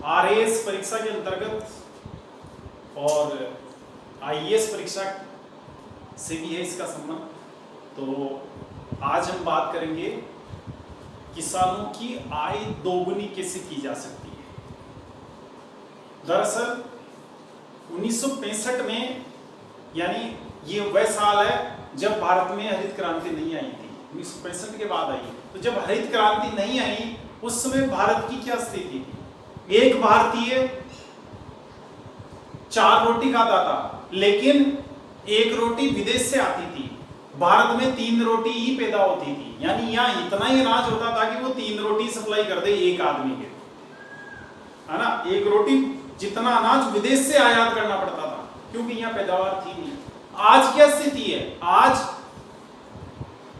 RAS परीक्षा के अंतर्गत और आईएएस परीक्षा से भी है इसका संबंध। तो आज हम बात करेंगे किसानों की आय दोगुनी कैसे की जा सकती है। दरअसल 1965 में, यानी ये वह साल है जब भारत में हरित क्रांति नहीं आई थी। 1965 के बाद आई। तो जब हरित क्रांति नहीं आई उस समय भारत की क्या स्थिति थी? एक भारतीय 4 रोटी खाता था, लेकिन 1 रोटी विदेश से आती थी। भारत में 3 रोटी ही पैदा होती थी, यानी यहाँ इतना ही अनाज होता था कि वो 3 रोटी सप्लाई कर दे एक आदमी के, है ना। 1 रोटी जितना अनाज विदेश से आयात करना पड़ता था, क्योंकि यहाँ पैदावार थी नहीं। आज क्या स्थिति है? आज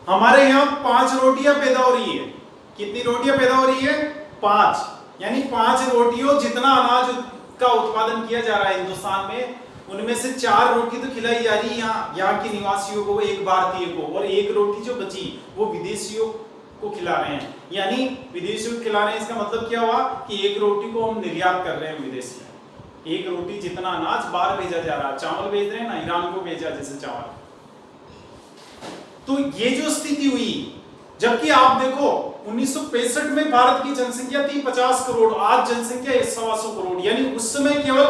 हमारे यहाँ 5 रोटियां पैदा हो रही है। कितनी रोटियां पैदा हो रही है? 5, यानी 5 रोटियों जितना अनाज का उत्पादन किया जा रहा है हिंदुस्तान में, उनमें से 4 रोटी तो खिलाई जा रही है यहाँ के निवासियों को, एक भारतीय को, और 1 रोटी जो बची वो विदेशियों को खिला रहे हैं। यानी विदेशियों को खिला रहे हैं, इसका मतलब क्या हुआ कि 1 रोटी को हम निर्यात कर रहे हैं विदेश में। 1 रोटी जितना अनाज बाहर भेजा जा रहा है। चावल भेज रहे हैं ना, ईरान को भेजा जैसे चावल। तो ये जो स्थिति हुई, जबकि आप देखो 1965 में भारत की जनसंख्या थी 50 करोड़, आज जनसंख्या 125 करोड़, यानी उस समय केवल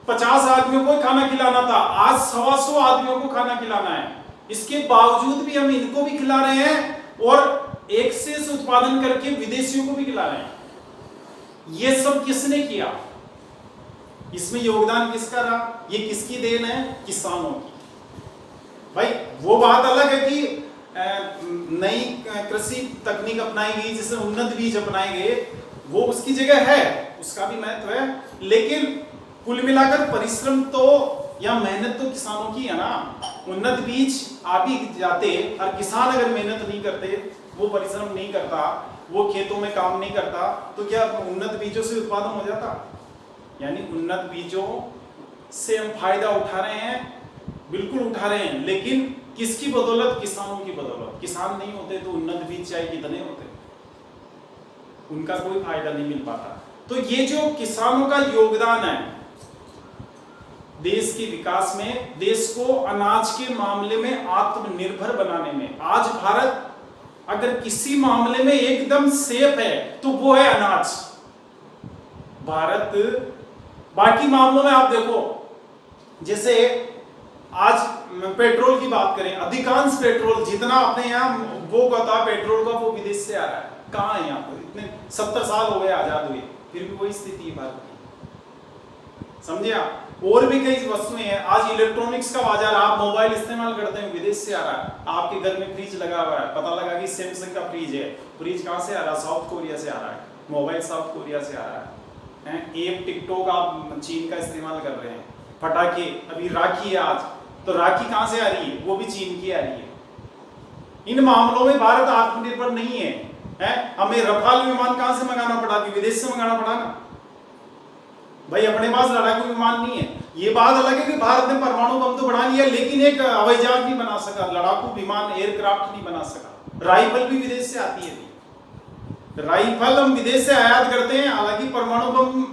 50 आदमियों को खाना खिलाना था, आज 125 आदमियों को खाना खिलाना है। इसके बावजूद भी हम इनको भी खिला रहे हैं और एक्सेस उत्पादन करके विदेशियों को भी खिला रहे हैं। ये सब किसने किया? इसमें योगदान किसका रहा? ये किसकी देन है? किसानों की। भाई वो बात अलग है कि नई कृषि तकनीक अपनाई गई, जिससे उन्नत बीज अपनाए गए, वो उसकी जगह है, उसका भी महत्व है, लेकिन कुल मिलाकर परिश्रम तो या मेहनत तो किसानों की है ना। उन्नत बीज आप ही जाते, हर किसान अगर मेहनत नहीं करते, वो परिश्रम नहीं करता, वो खेतों में काम नहीं करता, तो क्या उन्नत बीजों से उत्पादन हो जाता? यानी उन्नत बीजों से हम फायदा उठा रहे हैं, बिल्कुल उठा रहे हैं, लेकिन किसकी बदौलत? किसानों की बदौलत। किसान नहीं होते तो उन्नत बीज चाहे कितने होते, उनका कोई फायदा नहीं मिल पाता। तो ये जो किसानों का योगदान है देश के विकास में, देश को अनाज के मामले में आत्मनिर्भर बनाने में, आज भारत अगर किसी मामले में एकदम सेफ है तो वो है अनाज। भारत बाकी मामलों में आप देखो, जैसे आज पेट्रोल की बात करें, अधिकांश पेट्रोल जितना अपने यहाँ वो होता पेट्रोल का, वो विदेश से आ रहा है। कहाँ है यहाँ पर? इतने 70 साल हो गए आजाद हुए, फिर भी वही स्थिति है भारत की। समझे आप? और भी कई वस्तुएं हैं। आज इलेक्ट्रॉनिक्स का बाजार, आप मोबाइल इस्तेमाल करते हैं, विदेश से आ रहा है। आपके घर में फ्रिज लगा हुआ है, पता लगा कि सैमसंग का फ्रिज है, फ्रिज कहाँ से आ रहा है? साउथ कोरिया से आ रहा है। मोबाइल साउथ कोरिया से आ रहा है। ऐप टिकटॉक आप चीन का इस्तेमाल कर रहे हैं। पटाखे, अभी राखी है आज, तो राखी कहां से आ रही है? वो भी चीन की आ रही है। इन मामलों में भारत आत्मनिर्भर नहीं है, हमें रफाल विमान कहां से मंगाना पड़ा? विदेश से मंगाना पड़ा ना भाई, अपने पास लड़ाकू विमान नहीं है। ये बात अलग है कि भारत ने परमाणु बम तो बढ़ा लिया, लेकिन एक हवाई जहाज नहीं बना सका, लड़ाकू विमान एयरक्राफ्ट नहीं बना सका। राइफल भी विदेश से आती है, राइफल हम विदेश से आयात करते हैं, हालांकि परमाणु बम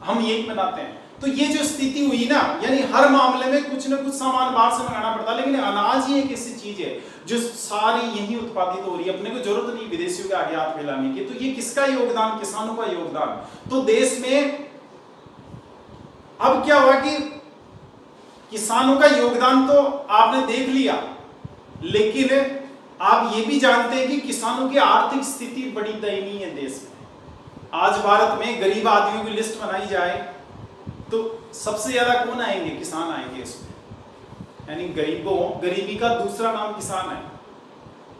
हम यही बनाते हैं। तो ये जो स्थिति हुई ना, यानी हर मामले में कुछ ना कुछ सामान बाहर से मंगाना पड़ता है, लेकिन अनाज ही एक ऐसी चीज है जो सारी यही उत्पादित हो रही है, अपने को जरूरत नहीं विदेशियों के आगे हाथ फैलाने की। तो ये किसका योगदान? किसानों का योगदान। तो देश में अब क्या हुआ कि किसानों का योगदान तो आपने देख लिया, लेकिन आप ये भी जानते हैं कि किसानों की आर्थिक स्थिति बड़ी दयनीय है देश में। आज भारत में गरीब आदमियों की लिस्ट बनाई जाए तो सबसे ज्यादा कौन आएंगे? किसान आएंगे इसमें, यानी गरीबी का दूसरा नाम किसान है।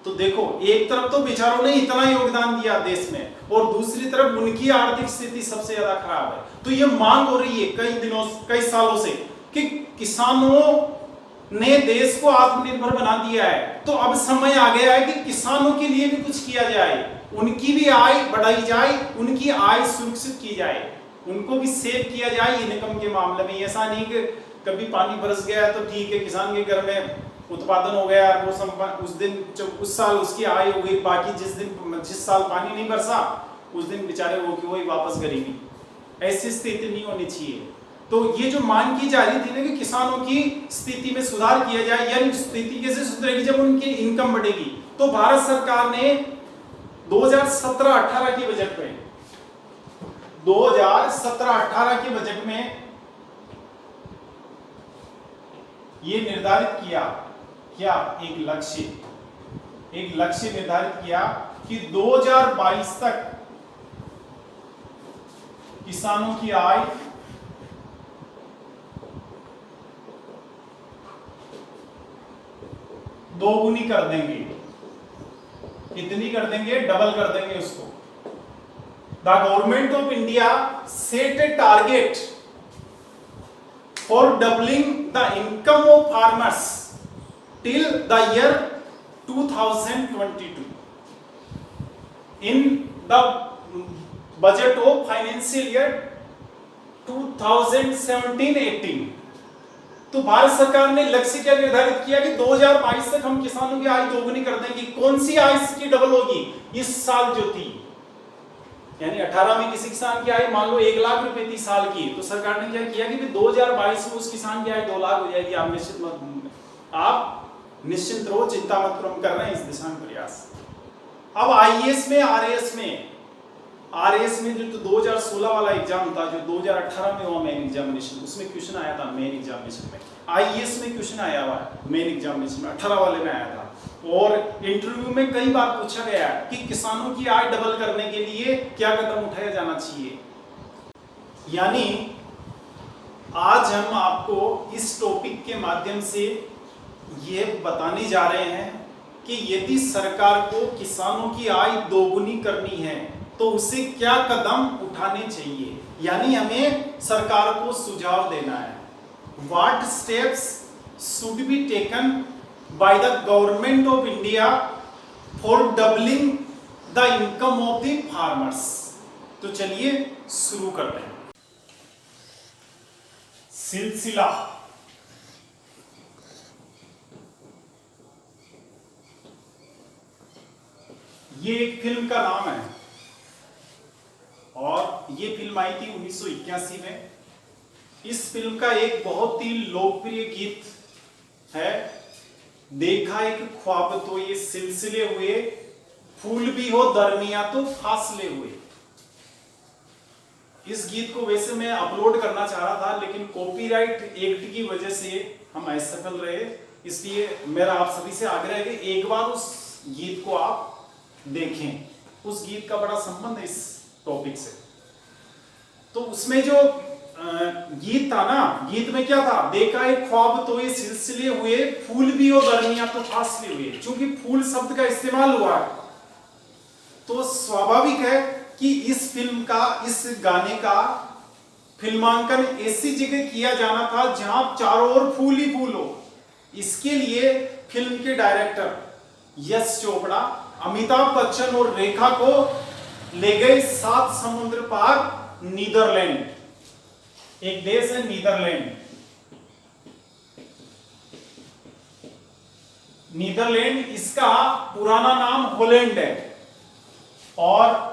तो देखो, एक तरफ तो बेचारों ने इतना योगदान दिया देश में, और दूसरी तरफ उनकी आर्थिक स्थिति सबसे ज्यादा खराब है। तो ये मांग हो रही है कई सालों से कि किसानों ने देश को आत्मनिर्भर बना दिया है, तो अब समय आ गया है कि किसानों के लिए भी कुछ किया जाए, उनकी भी आय बढ़ाई जाए, उनकी आय सुरक्षित की जाए, उनको भी सेव किया जाए इनकम के मामले में। ऐसा नहीं कि कभी पानी बरस गया तो ठीक है, किसान के घर में उत्पादन हो गया, वो उस दिन उस साल उसकी आय हो गई, बाकी जिस साल पानी नहीं बरसा उस दिन बेचारे वो कि वही वापस गरीबी। ऐसी स्थिति नहीं होनी चाहिए। तो ये जो मांग की जा रही थी ना कि किसानों की स्थिति में सुधार किया जाए, यानी स्थिति कैसे सुधरेगी जब उनकी इनकम बढ़ेगी। तो भारत सरकार ने 2017-18 के बजट में 2017-18 के बजट में ये निर्धारित किया, क्या एक लक्ष्य निर्धारित किया कि 2022 तक किसानों की आय दोगुनी कर देंगे। कितनी कर देंगे? डबल कर देंगे उसको। The government of India set A target for doubling the income of farmers till the year 2022 in the budget of financial year 2017-18। तो भारत सरकार ने लक्ष्य क्या निर्धारित किया कि 2022 तक हम किसानों की आय दोगुनी कर देंगे। कौन सी आय की डबल होगी? इस साल जो थी, यानी 18 में किसी किसान की आय मान लो 1 लाख रुपए थी साल की, तो सरकार ने क्या किया कि 2022 में उस किसान की आय 2 लाख हो जाएगी। आप निश्चिंत रहो, चिंता मत करो, हम कर रहे हैं इस दिशा में प्रयास। अब आईएएस में आरएएस में जो 2016 वाला एग्जाम था, जो 2018 में हुआ मेन एग्जामिनेशन, उसमें क्वेश्चन आया था मेन एग्जामिनेशन में। आईएएस में क्वेश्चन आया हुआ है मेन एग्जामिनेशन में, 18 वाले में आया था। और इंटरव्यू में कई बार पूछा गया कि किसानों की आय डबल करने के लिए क्या कदम उठाया जाना चाहिए। यानी आज हम आपको इस टॉपिक के माध्यम से ये बताने जा रहे हैं कि यदि सरकार को किसानों की आय दोगुनी करनी है तो उसे क्या कदम उठाने चाहिए, यानी हमें सरकार को सुझाव देना है। What steps should be taken by the government of India for doubling the income of the farmers. तो चलिए शुरू करते हैं। सिलसिला। ये एक फिल्म का नाम है और ये फिल्म आई थी 1981 में। इस फिल्म का एक बहुत ही लोकप्रिय गीत है, देखा एक ख्वाब तो ये सिलसिले हुए, फूल भी हो दरमिया तो फासले हुए। इस गीत को वैसे मैं अपलोड करना चाह रहा था, लेकिन कॉपीराइट एक्ट की वजह से हम असफल रहे। इसलिए मेरा आप सभी से आग्रह है कि एक बार उस गीत को आप देखें। उस गीत का बड़ा संबंध है इस टॉपिक से। तो उसमें जो गीत था ना, गीत में क्या था? देखा एक ख्वाब तो ये सिलसिले हुए, फूल भी हो दरमिया तो फासले हुए। चूंकि फूल शब्द का इस्तेमाल हुआ है तो स्वाभाविक है कि इस फिल्म का, इस गाने का फिल्मांकन ऐसी जगह किया जाना था जहां चारों ओर फूल ही फूल हो। इसके लिए फिल्म के डायरेक्टर यश चोपड़ा अमिताभ बच्चन और रेखा को ले गए 7 समुद्र पार नीदरलैंड। एक देश है नीदरलैंड। नीदरलैंड, इसका पुराना नाम हॉलैंड है और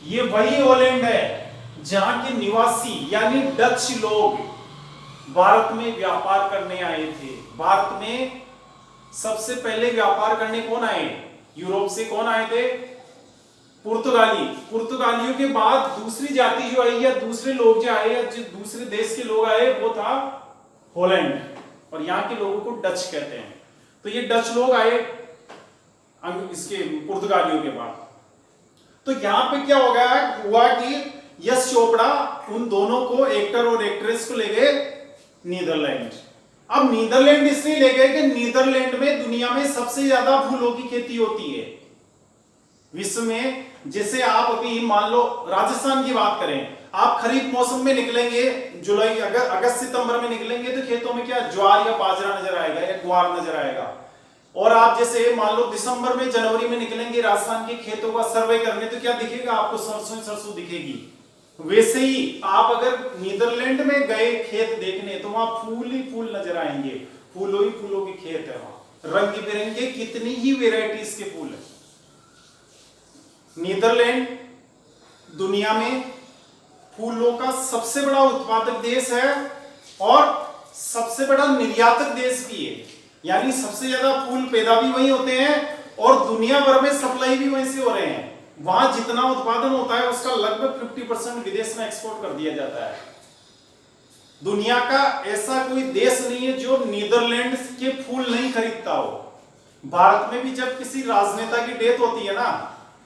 ये वही हॉलैंड है जहां के निवासी यानी डच लोग भारत में व्यापार करने आए थे। भारत में सबसे पहले व्यापार करने कौन आए? यूरोप से कौन आए थे? पुर्तगाली। पुर्तगालियों के बाद दूसरी जाति जो आई या दूसरे लोग जो आए या जो दूसरे देश के लोग आए वो था हॉलैंड, और यहाँ के लोगों को डच कहते हैं। तो ये डच लोग आए इसके पुर्तगालियों के बाद। तो यहाँ पे क्या हो गया हुआ कि यश चोपड़ा उन दोनों को, एक्टर और एक्ट्रेस को ले गए नीदरलैंड। अब नीदरलैंड इसलिए ले गए कि नीदरलैंड में दुनिया में सबसे ज्यादा फूलों की खेती होती है विश्व में। जैसे आप अभी मान लो राजस्थान की बात करें, आप खरीफ मौसम में निकलेंगे, जुलाई अगस्त सितंबर में निकलेंगे तो खेतों में क्या ज्वार या बाजरा नजर आएगा या ग्वार नजर आएगा। और आप जैसे मान लो दिसंबर में जनवरी में निकलेंगे राजस्थान के खेतों का सर्वे करने तो क्या दिखेगा आपको? सरसों दिखेगी। वैसे ही आप अगर नीदरलैंड में गए खेत देखने तो वहां फूल ही फूल नजर आएंगे, फूलों ही फूलों के खेत है वहां, रंग बिरंगे कितनी ही वेराइटीज के फूल है। नीदरलैंड दुनिया में फूलों का सबसे बड़ा उत्पादक देश है और सबसे बड़ा निर्यातक देश भी है। यानी सबसे ज्यादा फूल पैदा भी वही होते हैं और दुनिया भर में सप्लाई भी वहीं से हो रहे हैं। वहां जितना उत्पादन होता है उसका लगभग 50% विदेश में एक्सपोर्ट कर दिया जाता है। दुनिया का ऐसा कोई देश नहीं है जो नीदरलैंड्स के फूल नहीं खरीदता हो। भारत में भी जब किसी राजनेता की डेथ होती है ना,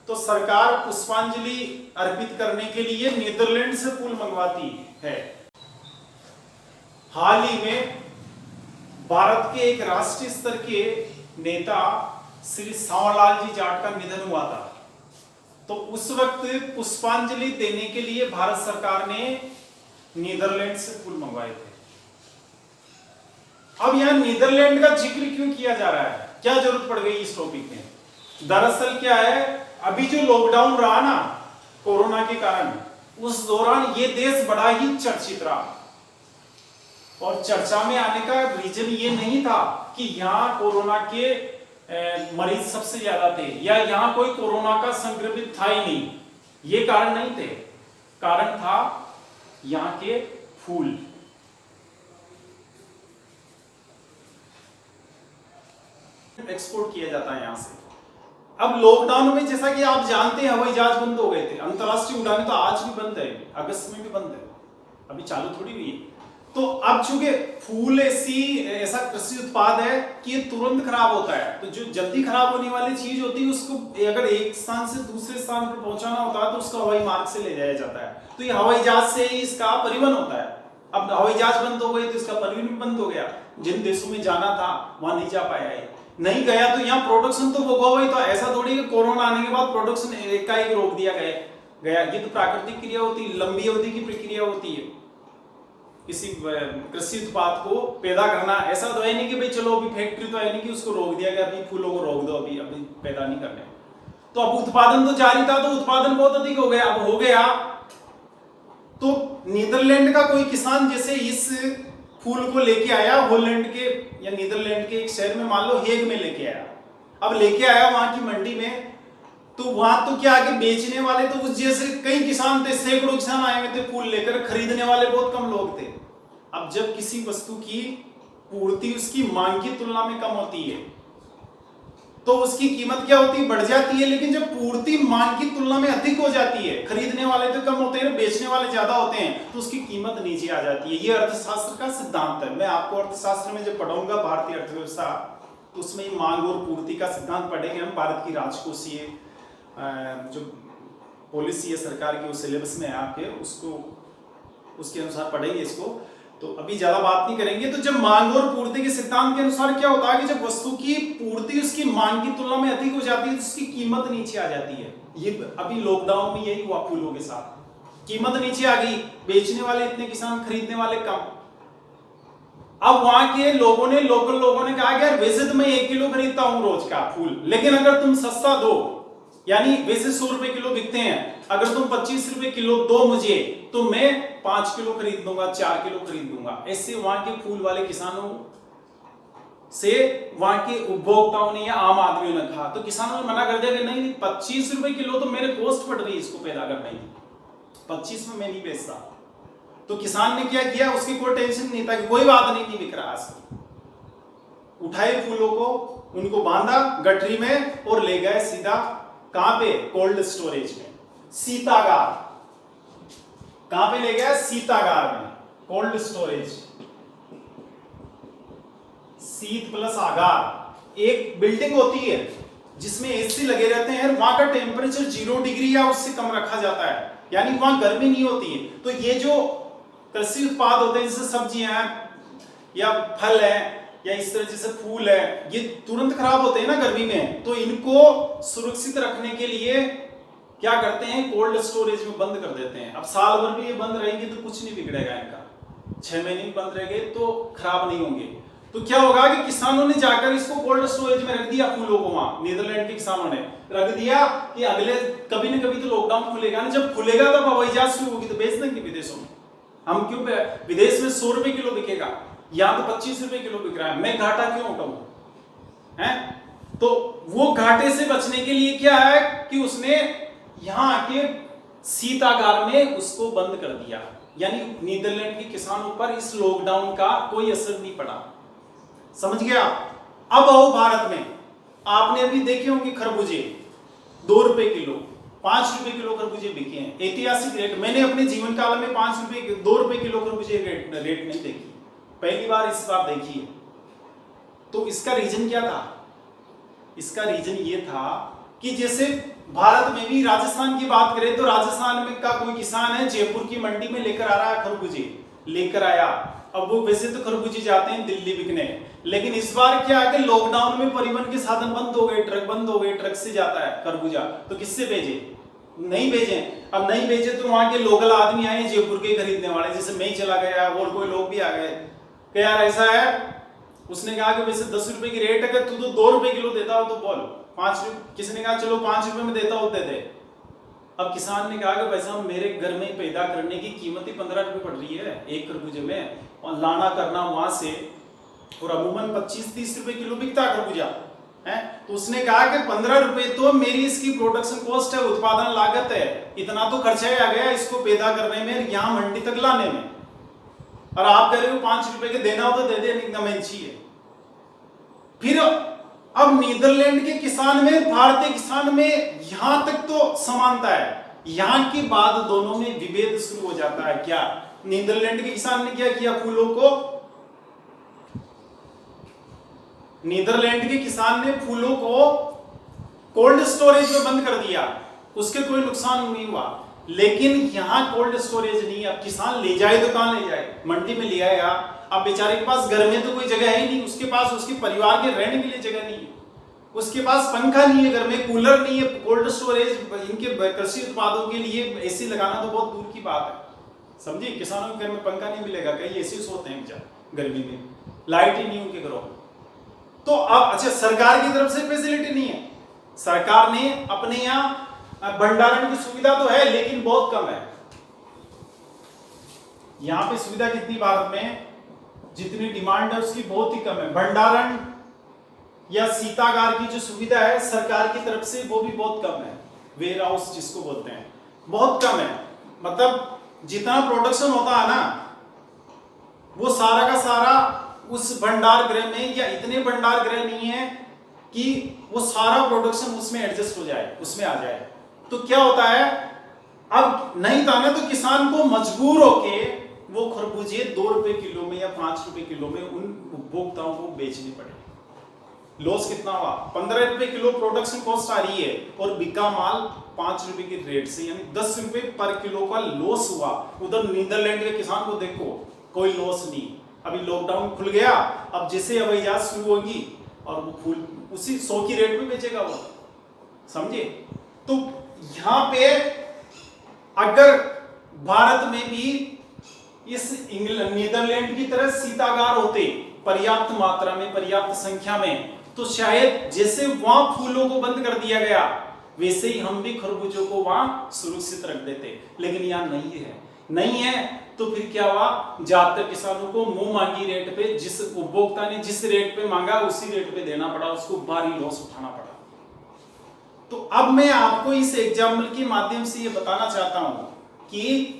तो सरकार पुष्पांजलि अर्पित करने के लिए नीदरलैंड से फूल मंगवाती है। हाल ही में भारत के एक राष्ट्रीय स्तर के नेता श्री सांवरलाल जी जाट का निधन हुआ था। तो उस वक्त पुष्पांजलि देने के लिए भारत सरकार ने नीदरलैंड से फूल मंगवाए थे। अब यहां नीदरलैंड का जिक्र क्यों किया जा रहा है, क्या जरूरत पड़ गई इस टॉपिक में? दरअसल क्या है, अभी जो लॉकडाउन रहा ना कोरोना के कारण, उस दौरान ये देश बड़ा ही चर्चित रहा। और चर्चा में आने का रीजन ये नहीं था कि यहाँ कोरोना के मरीज सबसे ज्यादा थे या यहाँ कोई कोरोना का संक्रमित था ही नहीं, ये कारण नहीं थे। कारण था यहाँ के फूल। एक्सपोर्ट किया जाता है यहां से। अब लॉकडाउन में जैसा कि आप जानते हैं हवाई जहाज बंद हो गए थे, अंतरराष्ट्रीय उड़ानें तो आज भी बंद है, अगस्त में भी बंद है, अभी चालू थोड़ी हुई है। तो अब चूंकि फूल ऐसा कृषि उत्पाद है कि ये तुरंत खराब होता है, तो जो जल्दी खराब होने वाली चीज होती है उसको अगर एक स्थान से दूसरे स्थान पर पहुंचाना होता है तो उसको हवाई मार्ग से ले जाया जाता है। तो ये हवाई जहाज से ही इसका परिवहन होता है। अब हवाई जहाज बंद हो गई तो इसका परिवहन भी बंद हो गया। जिन देशों में जाना था वहां नहीं जा पाया है, नहीं गया तो यहाँ प्रोडक्शन तो होगा ही। तो ऐसा थोड़ी कि कोरोना आने के बाद प्रोडक्शन एकाएक रोक दिया गया। ये तो प्राकृतिक क्रिया होती है, लंबी अवधि की प्रक्रिया होती है किसी कृषि उत्पाद को पैदा करना। ऐसा तो है नहीं कि भाई चलो अभी फैक्ट्री तो है नहीं कि उसको रोक दिया गया, अभी फूलों को रोक दो, अभी पैदा नहीं करने। तो अब उत्पादन तो जारी था, तो उत्पादन बहुत अधिक हो गया। अब हो गया तो नीदरलैंड का कोई किसान जैसे इस फूल को लेके आया हॉलैंड के या नीदरलैंड के एक शहर में, मान लो हेग में लेके आया। अब लेके आया वहां की मंडी में, तो वहां तो क्या आगे बेचने वाले तो उस जैसे कई किसान थे, सैकड़ों किसान आए हुए थे फूल लेकर, खरीदने वाले बहुत कम लोग थे। अब जब किसी वस्तु की पूर्ति उसकी मांग की तुलना में कम होती है तो उसकी कीमत क्या होती है, बढ़ जाती है। लेकिन जब पूर्ति मांग की तुलना में अधिक हो जाती है, खरीदने वाले तो कम होते हैं, बेचने वाले ज्यादा होते हैं, तो उसकी कीमत नीचे आ जाती है। ये अर्थशास्त्र का सिद्धांत है। मैं आपको अर्थशास्त्र में जब पढ़ाऊंगा भारतीय अर्थव्यवस्था, तो उसमें मांग और पूर्ति का सिद्धांत पढ़ेंगे हम। भारत की राजकोषीय जो पॉलिसी है सरकार की, उस सिलेबस में है आपके, उसके अनुसार पढ़ेंगे इसको। तो अभी ज्यादा बात नहीं करेंगे। तो जब मांग और पूर्ति के सिद्धांत के अनुसार क्या होता है कि जब वस्तु की पूर्ति उसकी मांग की तुलना में अधिक हो जाती है तो उसकी कीमत नीचे आ जाती है। ये अभी लॉकडाउन में यही हुआ फूलों के साथ, कीमत नीचे आ गई, बेचने वाले इतने किसान, खरीदने वाले कम। अब वहां के लोगों ने, लोकल लोगों ने कहा कि यार वैसे तो मैं 1 किलो खरीदता हूं रोज का फूल, लेकिन अगर तुम सस्ता दो, यानी वैसे 100 रुपए किलो बिकते हैं, अगर तुम 25 रुपए किलो दो मुझे, तो मैं 5 किलो खरीद दूंगा, 4 किलो खरीद दूंगा। ऐसे वहां के फूल वाले किसानों से वहां के उपभोक्ताओं ने या आम आदमियों ने कहा, तो किसानों ने मना कर दिया कि नहीं 25 रुपए किलो तो मेरे कॉस्ट पड़ रही है इसको पैदा करने की, 25 में मैं नहीं बेचता। तो किसान ने क्या किया, उसकी कोई टेंशन नहीं था कि कोई बात नहीं बिक रहा है, उठाए फूलों को, उनको बांधा गठरी में और ले गए सीधा कहां पे, कोल्ड स्टोरेज में, शीतागार। कहां पे ले गया, शीतागार में, कोल्ड स्टोरेज, शीत प्लस आगार। एक बिल्डिंग होती है जिसमें एसी लगे रहते हैं, वहां का टेम्परेचर 0 डिग्री या उससे कम रखा जाता है, यानी वहां गर्मी नहीं होती है। तो ये जो कृषि उत्पाद होते हैं जैसे सब्जियां या फल है या इस तरह जैसे फूल है, ये तुरंत खराब होते हैं ना गर्मी में, तो इनको सुरक्षित रखने के लिए क्या करते हैं, कोल्ड स्टोरेज में बंद कर देते हैं। अब साल भर भी ये बंद रहेंगे तो कुछ नहीं बिगड़ेगा इनका, 6 महीने भी बंद रहेंगे तो खराब नहीं होंगे। तो क्या होगा कि किसानों ने जाकर इसको कोल्ड स्टोरेज में रख दिया फूलों को, वहां नीदरलैंड के किसानों ने रख दिया कि अगले कभी न कभी तो लॉकडाउन खुलेगा ना, जब खुलेगा तब हवाई जहाज शुरू होगी तो बेच देंगे विदेशों में। हम क्यों, विदेश में 100 रुपए किलो बिकेगा, यहां तो 25 रुपए किलो बिक रहा है, मैं घाटा क्यों उठाऊं, हैं? तो वो घाटे से बचने के लिए क्या है कि उसने यहां आके शीतागार में उसको बंद कर दिया, यानी नीदरलैंड के किसानों पर इस लॉकडाउन का कोई असर नहीं पड़ा। समझ गया? अब आओ भारत में, आपने अभी देखे होंगे खरबूजे 2 रुपए किलो, 5 रुपए किलो खरबूजे बिके हैं, ऐतिहासिक रेट। मैंने अपने जीवन काल में 2 रुपए किलो खरबूजे रेट नहीं देखी, पहली बार इस बार देखी है। तो इसका रीजन क्या था? इसका रीजन ये था कि जैसे भारत में भी राजस्थान की बात करें तो राजस्थान में का कोई किसान है, जयपुर की मंडी में लेकर आ रहा है खरबूजे, लेकर आया। अब वो वैसे तो खरबूजे जाते हैं दिल्ली बिकने, लेकिन इस बार क्या है कि लॉकडाउन में परिवहन के साधन बंद हो गए, ट्रक बंद हो गए, ट्रक से जाता है खरबूजा, तो किससे भेजे? नहीं भेजे। अब नहीं भेजे तो वहां के लोकल आदमी आए जयपुर के खरीदने वाले, जैसे मैं ही चला गया और कोई लोग भी आ गए कि यार ऐसा है। उसने कहा कि वैसे 10 रुपए की रेट है, अगर तू तो 2 रुपए किलो देता हो तो बोल 5 रुपए। किसी ने कहा चलो 5 रुपए में देता हो दे दे। अब किसान ने कहा कि भाई साहब मेरे घर में पैदा करने की कीमत ही 15 रुपए पड़ रही है एक खरबूजे में, और लाना करना वहां से, और अमूमन 25-30 रुपए किलो बिकता है खरबूजा है। तो उसने कहा कि 15 रुपए तो मेरी इसकी प्रोडक्शन कॉस्ट है, उत्पादन लागत है, इतना तो खर्चा ही आ गया इसको पैदा करने में, यहाँ मंडी तक लाने में, और आप कह रहे हो 5 रुपए के देना हो तो दे दे, एकदम अच्छी है। फिर अब नीदरलैंड के किसान में भारतीय किसान में यहां तक तो समानता है, यहां के बाद दोनों में विभेद शुरू हो जाता है। क्या? नीदरलैंड के किसान ने क्या किया? फूलों को, नीदरलैंड के किसान ने फूलों को कोल्ड स्टोरेज में बंद कर दिया, उसके कोई नुकसान नहीं हुआ। लेकिन यहां कोल्ड स्टोरेज नहीं, अब किसान ले जाए तो कहां ले जाए? मंडी में ले आया। अब बेचारे के पास घर में तो कोई जगह है नहीं, उसके पास उसके परिवार के रहने के लिए जगह नहीं है, उसके पास पंखा नहीं है, घर में कूलर नहीं है, कोल्ड स्टोरेज इनके कृषि उत्पादों के लिए एसी लगाना तो बहुत दूर की बात है। समझिए, किसानों के घर में पंखा नहीं मिलेगा, कहीं एसी सोते हैं बेचारे गर्मी में, लाइट ही नहीं उनके घरों में। तो अब अच्छा, सरकार की तरफ से फैसिलिटी नहीं है, सरकार ने अपने यहाँ भंडारण की सुविधा तो है लेकिन बहुत कम है। यहाँ पे सुविधा कितनी भारत में, जितनी डिमांड है उसकी बहुत ही कम है। भंडारण या शीतागार की जो सुविधा है सरकार की तरफ से वो भी बहुत कम है, वेयर हाउस जिसको बोलते हैं, बहुत कम है। मतलब जितना प्रोडक्शन होता है ना वो सारा का सारा उस भंडार गृह में, या इतने भंडार गृह नहीं है कि वो सारा प्रोडक्शन उसमें एडजस्ट हो जाए, उसमें आ जाए। तो क्या होता है, अब नहीं था ना तो किसान को मजबूर होके वो खरबूजे 2 रुपए किलो में या 5 रुपए किलो में उन उपभोक्ताओं को बेचने पड़े। लॉस कितना हुआ? 15 रुपए किलो प्रोडक्शन कॉस्ट आ रही है और बिका माल 5 रुपए की रेट से, यानी 10 रुपए पर किलो का लॉस हुआ। उधर नीदरलैंड के किसान को देखो, कोई लॉस नहीं। अभी लॉकडाउन खुल गया, अब जैसे हवाई जहाज शुरू होगी और वो फूल उसी 100 की रेट में बेचेगा वो, समझे? तो यहां पे अगर भारत में भी इस नीदरलैंड की तरह शीतागार होते पर्याप्त मात्रा में, पर्याप्त संख्या में, तो शायद जैसे वहां फूलों को बंद कर दिया गया वैसे ही हम भी खरबूजों को वहां सुरक्षित रख देते। लेकिन यहाँ नहीं है तो फिर क्या हुआ, ज्यादातर किसानों को मुंह मांगी रेट पे, जिस उपभोक्ता ने जिस रेट पे मांगा उसी रेट पे देना पड़ा, उसको भारी लॉस उठाना पड़ा। तो अब मैं आपको इस एग्जाम्पल के माध्यम से ये बताना चाहता हूं कि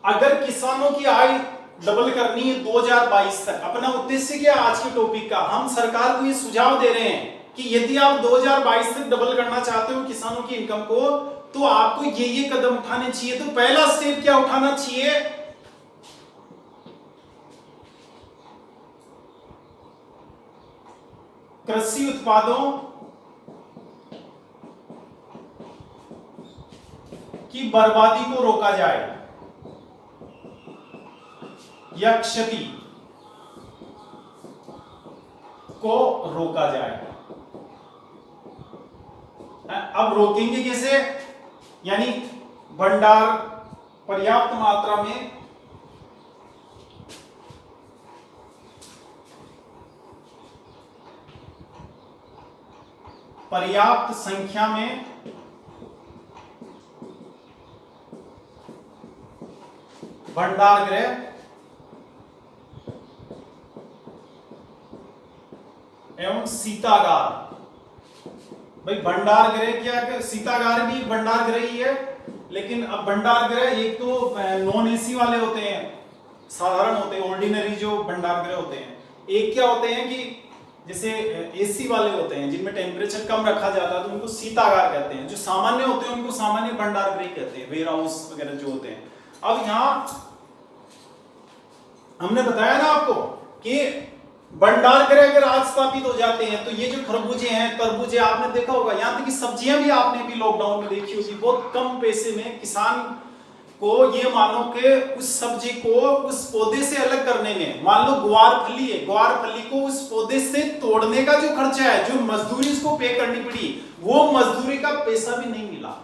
अगर किसानों की आय डबल करनी है 2022 तक, अपना उद्देश्य क्या आज के टॉपिक का, हम सरकार को ये सुझाव दे रहे हैं कि यदि आप 2022 तक डबल करना चाहते हो किसानों की इनकम को, तो आपको ये कदम उठाने चाहिए। तो पहला स्टेप क्या उठाना चाहिए? कृषि उत्पादों की बर्बादी को रोका जाए या क्षति को रोका जाए। अब रोकेंगे कैसे? यानी भंडार पर्याप्त मात्रा में पर्याप्त संख्या में भंडार गृह एवं शीतागार भाई भंडार गृह क्या, सीतागार भी भंडार गृह ही है, लेकिन अब भंडार गृह एक तो नॉन एसी वाले होते हैं, साधारण होते हैं, ऑर्डिनरी जो भंडार गृह होते हैं। एक क्या होते हैं कि जैसे एसी वाले होते हैं जिनमें टेम्परेचर कम रखा जाता है तो उनको शीतागार कहते हैं। जो सामान्य होते हैं उनको सामान्य भंडार गृह कहते हैं, वेयर हाउस वगैरह जो होते हैं। अब यहाँ हमने बताया ना आपको कि भंडार गृह अगर आज स्थापित हो जाते हैं तो ये जो खरबूजे हैं, तरबूजे, आपने देखा होगा, यहाँ तक कि सब्जियां भी आपने भी लॉकडाउन में देखी होगी, बहुत कम पैसे में किसान को, ये मानो कि उस सब्जी को उस पौधे से अलग करने में, मान लो ग्वार फली है, ग्वार फली को उस पौधे से तोड़ने का जो खर्चा है, जो मजदूरी उसको पे करनी पड़ी, वो मजदूरी का पैसा भी नहीं मिला।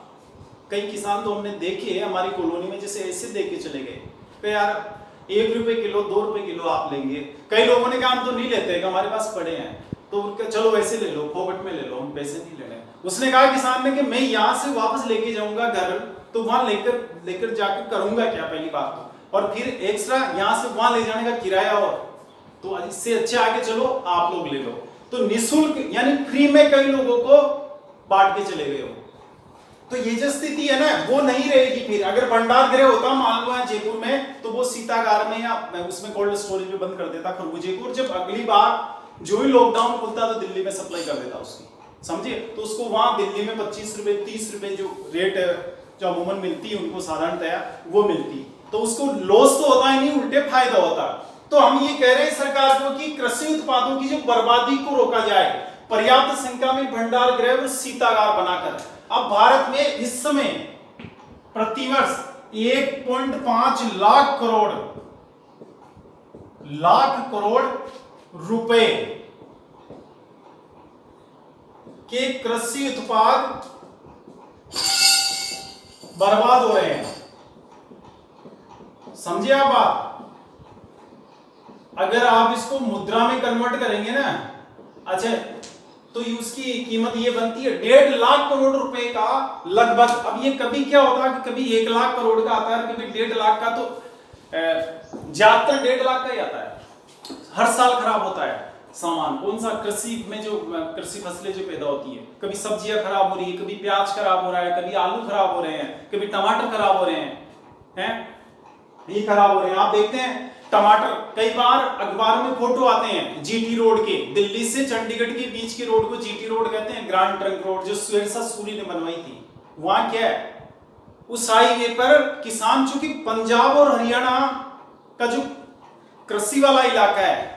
कई किसान तो हमने देखे हमारी कॉलोनी में, जैसे ऐसे देख के चले गए कि यार 1 रुपए किलो 2 रुपए किलो आप लेंगे। कई लोगों ने कहा हम तो नहीं लेते, हमारे पास पड़े हैं, तो चलो वैसे ले लो, फोकट में ले लो, हम पैसे नहीं लेने। उसने कहा किसान ने कि मैं यहाँ से वापस लेके जाऊंगा घर, तो वहां लेकर जाकर करूंगा क्या, पहली बात तो, और फिर एक्स्ट्रा यहाँ से वहां ले जाने का किराया, और तो इससे अच्छे आगे चलो आप लोग ले लो। तो निःशुल्क यानी फ्री में कई लोगों को बांट के चले गए हो। तो ये जो स्थिति है ना वो नहीं रहेगी फिर। अगर भंडार गृह होता मान लो जयपुर में, तो वो सीतागार में या उसमें कोल्ड स्टोरेज में बंद कर देता खरबूजे को, और जब अगली बार जो ही लॉकडाउन खुलता तो दिल्ली में सप्लाई कर देता उसकी, समझे। तो उसको वहां दिल्ली में 25 रुपए 30 रुपए जो रेट जो अमूमन मिलती है उनको साधारणतया वो मिलती, तो उसको लॉस तो होता ही नहीं, उल्टे फायदा होता। तो हम ये कह रहे हैं सरकार को कि कृषि उत्पादों की जो बर्बादी को रोका जाए, पर्याप्त संख्या में भंडार गृह और शीतागार बनाकर। अब भारत में इस समय प्रतिवर्ष 1.5 लाख करोड़ रुपए के कृषि उत्पाद बर्बाद हो रहे हैं, समझिए आप बात। अगर आप इसको मुद्रा में कन्वर्ट करेंगे ना, अच्छा, तो उसकी कीमत ये बनती है 1.5 लाख करोड़ रुपए का लगभग। अब ये कभी क्या होता है कि कभी 1 लाख करोड़ का आता है, कभी 1.5 लाख का, तो ज्यादातर 1.5 लाख का ही आता है। हर साल खराब होता है सामान, कौन सा, कृषि में जो कृषि फसलें जो पैदा होती है, कभी सब्जियां खराब हो रही है, कभी प्याज खराब हो रहा है, कभी आलू खराब हो रहे हैं, कभी टमाटर खराब हो रहे हैं, ये खराब हो रहे हैं। आप देखते हैं टमाटर, कई बार अखबार में फोटो आते हैं जीटी रोड के, दिल्ली से चंडीगढ़ के बीच के रोड को जीटी रोड कहते हैं, ग्रांड ट्रंक रोड, जो शेरशाह सूरी ने बनवाई थी। वहां क्या है, उस हाईवे पर किसान, चूंकि पंजाब और हरियाणा का जो कृषि वाला इलाका है,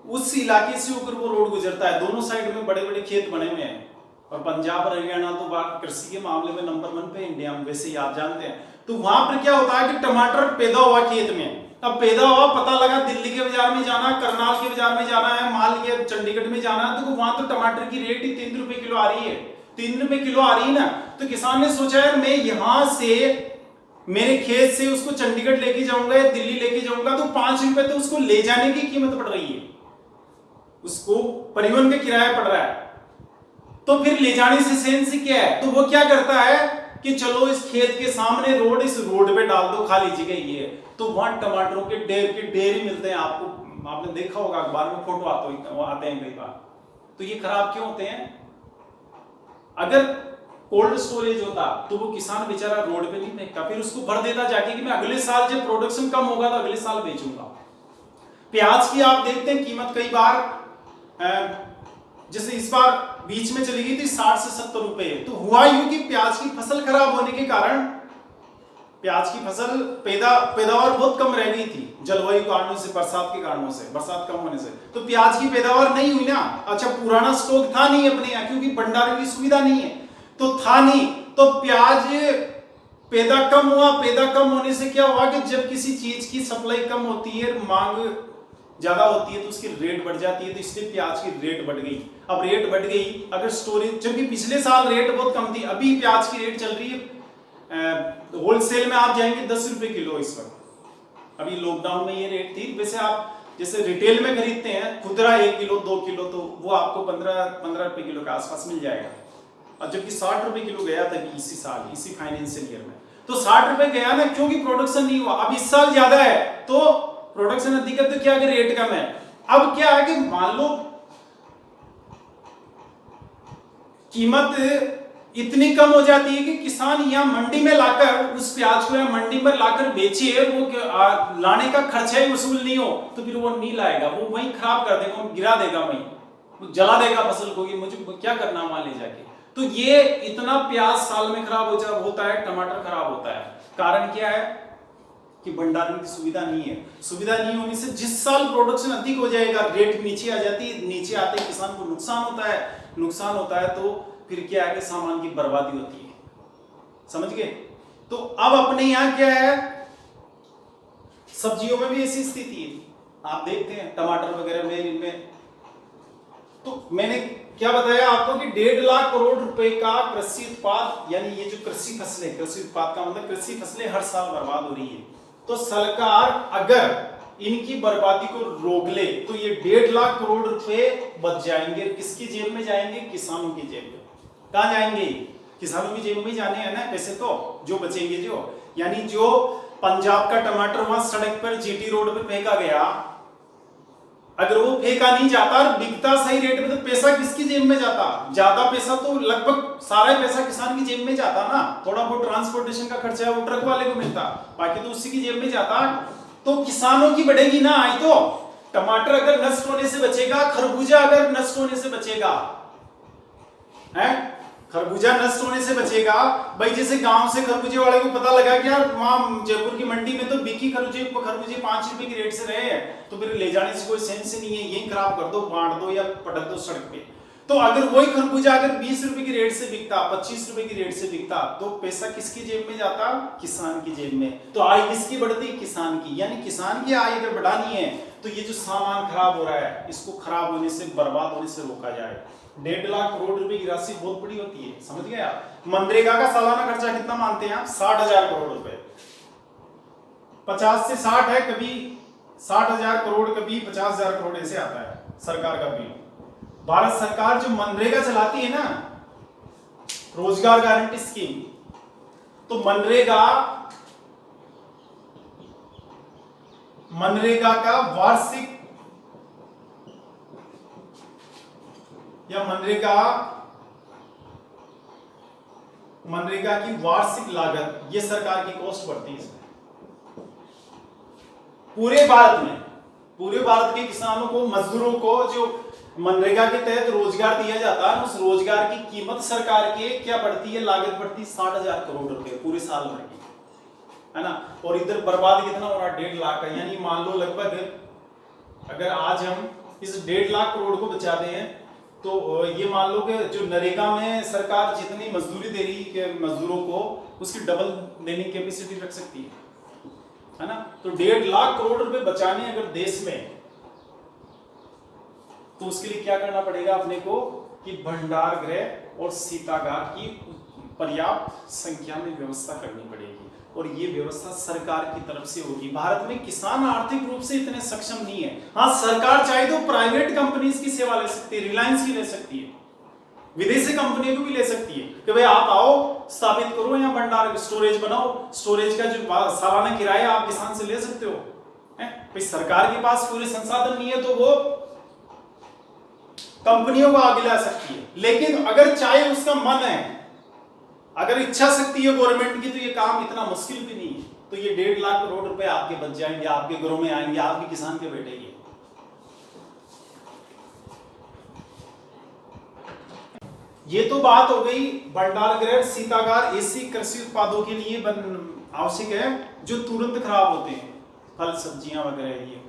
उस इलाके से होकर वो रोड गुजरता है, दोनों साइड में बड़े बड़े खेत बने हुए हैं, और पंजाब और हरियाणा तो बात कृषि के मामले में नंबर 1 पे इंडिया में, वैसे ही आप जानते हैं। तो वहां पर क्या होता है कि टमाटर पैदा हुआ खेत में, अब पैदा हुआ, पता लगा दिल्ली के बाजार में जाना, करनाल के बाजार में जाना है, माल के चंडीगढ़ में जाना है, तो वहां तो टमाटर की रेट ही 3 रुपए किलो आ रही है, 3 रुपए किलो आ रही है ना। तो किसान ने सोचा यार मैं यहां से मेरे खेत से उसको चंडीगढ़ लेके जाऊंगा या दिल्ली लेके जाऊंगा, तो 5 रुपए तो उसको ले जाने की कीमत पड़ रही है, उसको परिवहन का किराया पड़ रहा है, तो फिर ले जाने से सेंस क्या है। तो वो क्या करता है कि चलो इस खेत के सामने रोड, इस रोड पे डाल दो, खाली जगह ये है, तो वहां टमाटरों के ढेर ही मिलते हैं। आपको, आपने देखा होगा अखबार में फोटो आते हैं कई बार। तो ये खराब क्यों होते हैं? अगर कोल्ड स्टोरेज होता तो वो किसान बेचारा रोड पे नहीं फेंकता, फिर उसको भर देता जाके कि मैं अगले साल जब प्रोडक्शन कम होगा तो अगले साल बेचूंगा। प्याज की आप देखते हैं कीमत कई बार, जैसे इस बार बीच में चली गई थी 60 से 70 रुपए, तो हुआ यूं कि प्याज की फसल खराब होने के कारण प्याज की फसल पैदावार बहुत कम रह गई थी, जलवायु कारणों से, बरसात के कारणों से, बरसात कम होने से, तो प्याज की पैदावार नहीं हुई ना। अच्छा, पुराना स्टॉक था नहीं अपने यहाँ, क्योंकि भंडारण की सुविधा नहीं है, तो था नहीं, तो प्याज पैदा कम हुआ। पैदा कम होने से क्या हुआ कि जब किसी चीज की सप्लाई कम होती है, मांग ज्यादा होती है, तो उसकी रेट बढ़ जाती है, तो इसलिए प्याज की रेट बढ़ गई। अब रेट बढ़ गई, अगर स्टोरेज, जबकि पिछले साल रेट बहुत कम थी, अभी प्याज की रेट चल रही है होलसेल में आप जाएंगे 10 रुपए किलो इस वक्त, अभी लॉकडाउन में ये रेट थी। वैसे आप जैसे रिटेल में खरीदते हैं खुदरा 1 किलो 2 किलो, तो वो आपको 15 रुपए किलो के आसपास मिल जाएगा, और जबकि 60 रुपए किलो गया था इसी साल, इसी फाइनेंशियल ईयर में। तो 60 रुपए गया ना, क्योंकि प्रोडक्शन नहीं हुआ। अब इस साल ज्यादा है तो प्रोडक्शन अधिक है, तो क्या कि रेट कम है। अब क्या है कि मान लो कीमत इतनी कम हो जाती है कि किसान यहाँ मंडी में लाकर उस प्याज को या मंडी में लाकर बेचे, वो लाने का खर्चा ही वसूल नहीं हो तो फिर वो नहीं लाएगा, वो वहीं खराब कर देगा, वो गिरा देगा, वहीं वो जला देगा फसल को कि मुझे क्या करना वहां ले जाके। तो ये इतना प्याज साल में खराब होता है, टमाटर खराब होता है। कारण क्या है कि भंडारण की सुविधा नहीं है। सुविधा नहीं होने से जिस साल प्रोडक्शन अधिक हो जाएगा, रेट नीचे आ जाती है, नीचे आते किसान को नुकसान होता है। नुकसान होता है तो फिर क्या है कि सामान की बर्बादी होती है, समझ गए। तो अब अपने यहाँ क्या है, सब्जियों में भी ऐसी स्थिति है, आप देखते हैं टमाटर वगैरह में, इनमें तो मैंने क्या बताया आपको कि 1.5 लाख करोड़ रुपए का कृषि उत्पाद, यानी ये जो कृषि फसलें, कृषि उत्पाद का मतलब कृषि फसलें हर साल बर्बाद हो रही है। तो सरकार अगर इनकी बर्बादी को रोक ले तो ये 1.5 लाख करोड़ रुपए बच जाएंगे। किसकी जेब में जाएंगे? किसानों की जेब में। कहां जाएंगे? किसानों की जेब में जाने हैं ना पैसे, तो जो बचेंगे, जो यानी जो पंजाब का टमाटर वहां सड़क पर जीटी रोड पर फेंका गया, अगर वो फेंका नहीं जाता और बिकता सही रेट में तो पैसा किसकी जेब में जाता? ज्यादा पैसा तो लगभग सारा पैसा किसान की जेब में जाता ना। थोड़ा बहुत ट्रांसपोर्टेशन का खर्चा है वो ट्रक वाले को मिलता, बाकी तो उसी की जेब में जाता। तो किसानों की बढ़ेगी ना आय। तो टमाटर अगर नष्ट होने से बचेगा, खरबूजा अगर नष्ट होने से बचेगा, है खरबूजा नष्ट होने से बचेगा। भाई जैसे गांव से खरबूजे वाले को पता लगा कि यार वहां जयपुर की मंडी में तो बिकी खरबूजे 5 रुपए की रेट से रहे हैं, तो फिर ले जाने से कोई सेंस नहीं है, यही खराब कर दो, बांट दो या पटक दो सड़क पे। तो अगर वही खरबूजा अगर 20 रुपए की रेट से बिकता, 25 रुपए की रेट से बिकता, तो पैसा किसकी जेब में जाता? किसान की जेब में। तो आय किसकी बढ़ती? किसान की। यानी किसान की आय अगर बढ़ानी है तो ये जो सामान खराब हो रहा है, इसको खराब होने से, बर्बाद होने से रोका जाए। 1.5 लाख करोड़ रुपए की राशि बहुत बड़ी होती है, समझ गए आप। मनरेगा का सालाना खर्चा कितना मानते हैं आप? 60,000 करोड़ रुपए। 50 से 60 है, कभी 60,000 करोड़, कभी 50,000 करोड़ ऐसे आता है सरकार का बिल। भारत सरकार जो मनरेगा चलाती है ना, रोजगार गारंटी स्कीम, तो मनरेगा का वार्षिक या मनरेगा की वार्षिक लागत, ये सरकार की कॉस्ट बढ़ती है इसमें। पूरे भारत के किसानों को, मजदूरों को जो मनरेगा के तहत रोजगार दिया जाता है, उस रोजगार की कीमत सरकार के क्या बढ़ती है? लागत बढ़ती है 60,000 करोड़ रुपए पूरे साल भर की, है ना। और इधर बर्बाद कितना हो रहा है? 1.5 लाख का। यानी मान लो लगभग अगर आज हम इस 1.5 लाख करोड़ को बचाते हैं तो ये मान लो कि जो नरेगा में सरकार जितनी मजदूरी दे रही है मजदूरों को, उसकी डबल देने की कैपेसिटी रख सकती है ना। तो 1.5 लाख करोड़ रुपए बचाने अगर देश में, तो उसके लिए क्या करना पड़ेगा अपने को कि भंडार गृह और शीतागार की पर्याप्त संख्या में व्यवस्था करनी पड़ेगी, और ये व्यवस्था सरकार की तरफ से होगी। भारत में किसान आर्थिक रूप से इतने सक्षम नहीं है। हाँ, सरकार चाहे तो प्राइवेट कंपनीज की सेवा ले सकती है, रिलायंस की ले सकती है, विदेशी कंपनियों को भी ले सकती है कि भाई आप आओ, स्थापित करो या भंडार स्टोरेज बनाओ, स्टोरेज का जो सालाना किराया आप किसान से ले सकते हो। भाई सरकार के पास पूरे संसाधन नहीं है तो वो कंपनियों को आगे ला सकती है। लेकिन अगर चाहे उसका मन है, अगर इच्छा शक्ति है गवर्नमेंट की, तो ये काम इतना मुश्किल भी नहीं है। तो ये 1.5 लाख करोड़ रुपए आपके बच जाएंगे, आपके घरों में आएंगे, आपके किसान के बैठेंगे। ये तो बात हो गई भंडार गृह, शीतागार, ऐसी कृषि उत्पादों के लिए आवश्यक है जो तुरंत खराब होते हैं, फल सब्जियां वगैरह ये।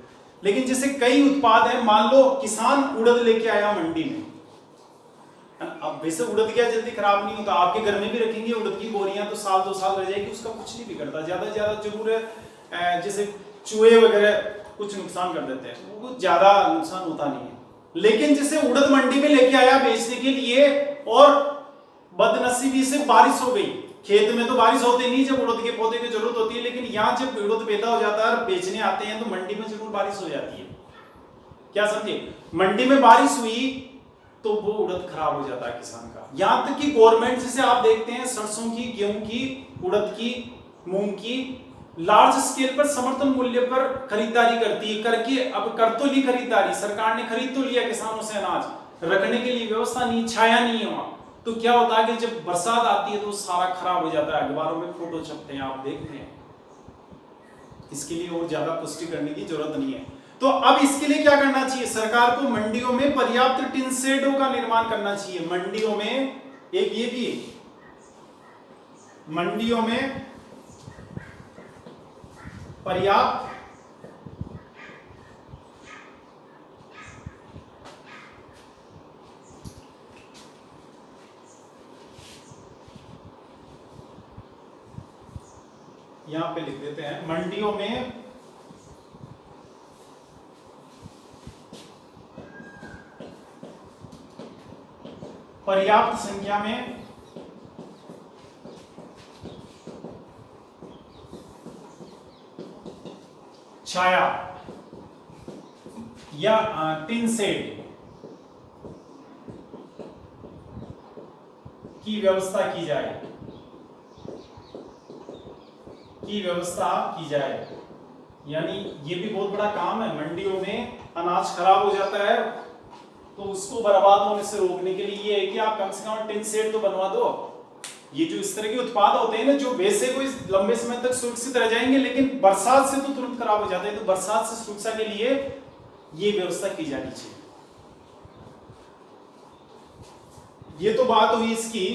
लेकिन जैसे कई उत्पाद है, मान लो किसान उड़द लेके आया मंडी में, अब वैसे उड़द क्या जल्दी खराब नहीं होता, आपके घर में भी रखेंगे उड़द की बोरियां तो साल 2 साल रह जाएगी, उसका कुछ नहीं बिगड़ता। ज्यादा जरूर है जैसे चूहे वगैरह कुछ नुकसान कर देते हैं, वो कुछ ज्यादा नुकसान होता नहीं है। लेकिन जैसे उड़द मंडी में लेके आया बेचने के लिए, और बदनसीबी से बारिश हो गई, खेत में तो बारिश होती नहीं जब उड़द के पौधे की जरूरत होती है, लेकिन यहाँ जब उड़द पैदा हो जाता है और बेचने आते हैं तो मंडी में जरूर बारिश हो जाती है। क्या समझे? मंडी में बारिश हुई तो वो उड़द खराब हो जाता है किसान का। यहां तक कि गवर्नमेंट जैसे आप देखते हैं सरसों की, गेहूं की, उड़द की, मूंग की लार्ज स्केल पर समर्थन मूल्य पर खरीदारी करती है, करके अब कर तो ली खरीदारी, सरकार ने खरीद तो लिया किसानों से अनाज, रखने के लिए व्यवस्था नहीं, छाया नहीं है वहां, तो क्या होता है कि जब बरसात आती है तो सारा खराब हो जाता है, अखबारों में फोटो छपते हैं, आप देखते हैं। इसके लिए और ज्यादा पुष्टि करने की जरूरत नहीं है। तो अब इसके लिए क्या करना चाहिए, सरकार को मंडियों में पर्याप्त टिन शेडों का निर्माण करना चाहिए। मंडियों में एक ये भी है, मंडियों में पर्याप्त यहां पे लिख देते हैं, मंडियों में पर्याप्त संख्या में छाया या टिन शेड की व्यवस्था की जाए, यानी ये भी बहुत बड़ा काम है। मंडियों में अनाज खराब हो जाता है तो उसको बर्बाद होने से रोकने के लिए ये है कि आप कम से कम टिन शेड तो बनवा दो। ये जो इस तरह के उत्पाद होते हैं ना, जो वैसे कोई लंबे समय तक सुरक्षित रह जाएंगे लेकिन बरसात से तो तुरंत खराब हो जाते हैं, तो बरसात से सुरक्षा के लिए ये व्यवस्था की जानी चाहिए। ये तो बात हुई इसकी।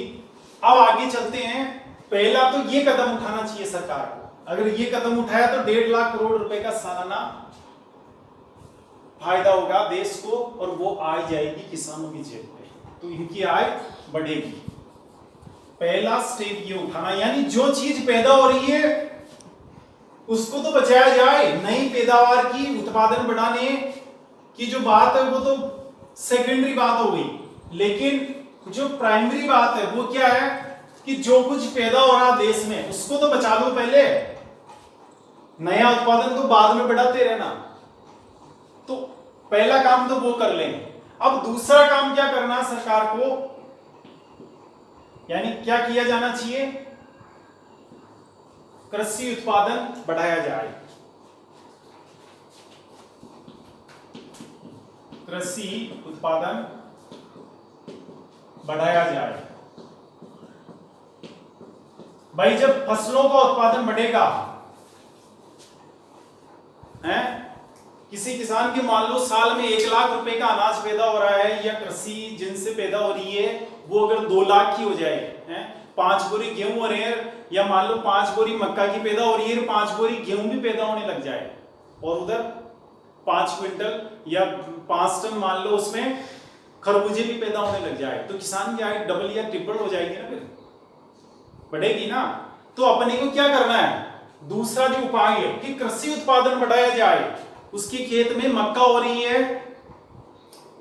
अब आगे चलते हैं। पहला तो ये कदम उठाना चाहिए सरकार को। अगर ये कदम उठाया तो 1.5 लाख करोड़ रुपए का सालाना फायदा होगा देश को, और वो आय जाएगी किसानों की जेब में, तो इनकी आय बढ़ेगी। पहला स्टेप ये उठाना, यानी जो चीज पैदा हो रही है उसको तो बचाया जाए। नई पैदावार की, उत्पादन बढ़ाने की जो बात है वो तो सेकेंडरी बात हो गई, लेकिन जो प्राइमरी बात है वो क्या है कि जो कुछ पैदा हो रहा देश में उसको तो बचा लो पहले, नया उत्पादन तो बाद में बढ़ाते रहना। तो पहला काम तो वो कर लेंगे। अब दूसरा काम क्या करना है सरकार को, यानी क्या किया जाना चाहिए, कृषि उत्पादन बढ़ाया जाए। कृषि उत्पादन बढ़ाया जाए। भाई जब फसलों का उत्पादन बढ़ेगा, हैं, किसी किसान के मान लो साल में 1 लाख रुपए का अनाज पैदा हो रहा है या कृषि जिनसे पैदा हो रही है वो अगर 2 लाख की हो जाए, हैं, 5 बोरी गेहूं हो रहे हैं, या मान लो 5 बोरी मक्का की पैदा हो रही है, 5 बोरी गेहूं भी पैदा होने लग जाए, और उधर 5 क्विंटल या 5 टन मान लो उसमें खरबूजे भी पैदा होने लग जाए, तो किसान की आय डबल या ट्रिपल हो जाएगी ना, फिर बढ़ेगी ना। तो अपने को क्या करना है, दूसरा जो उपाय है कि कृषि उत्पादन बढ़ाया जाए। उसके खेत में मक्का हो रही है,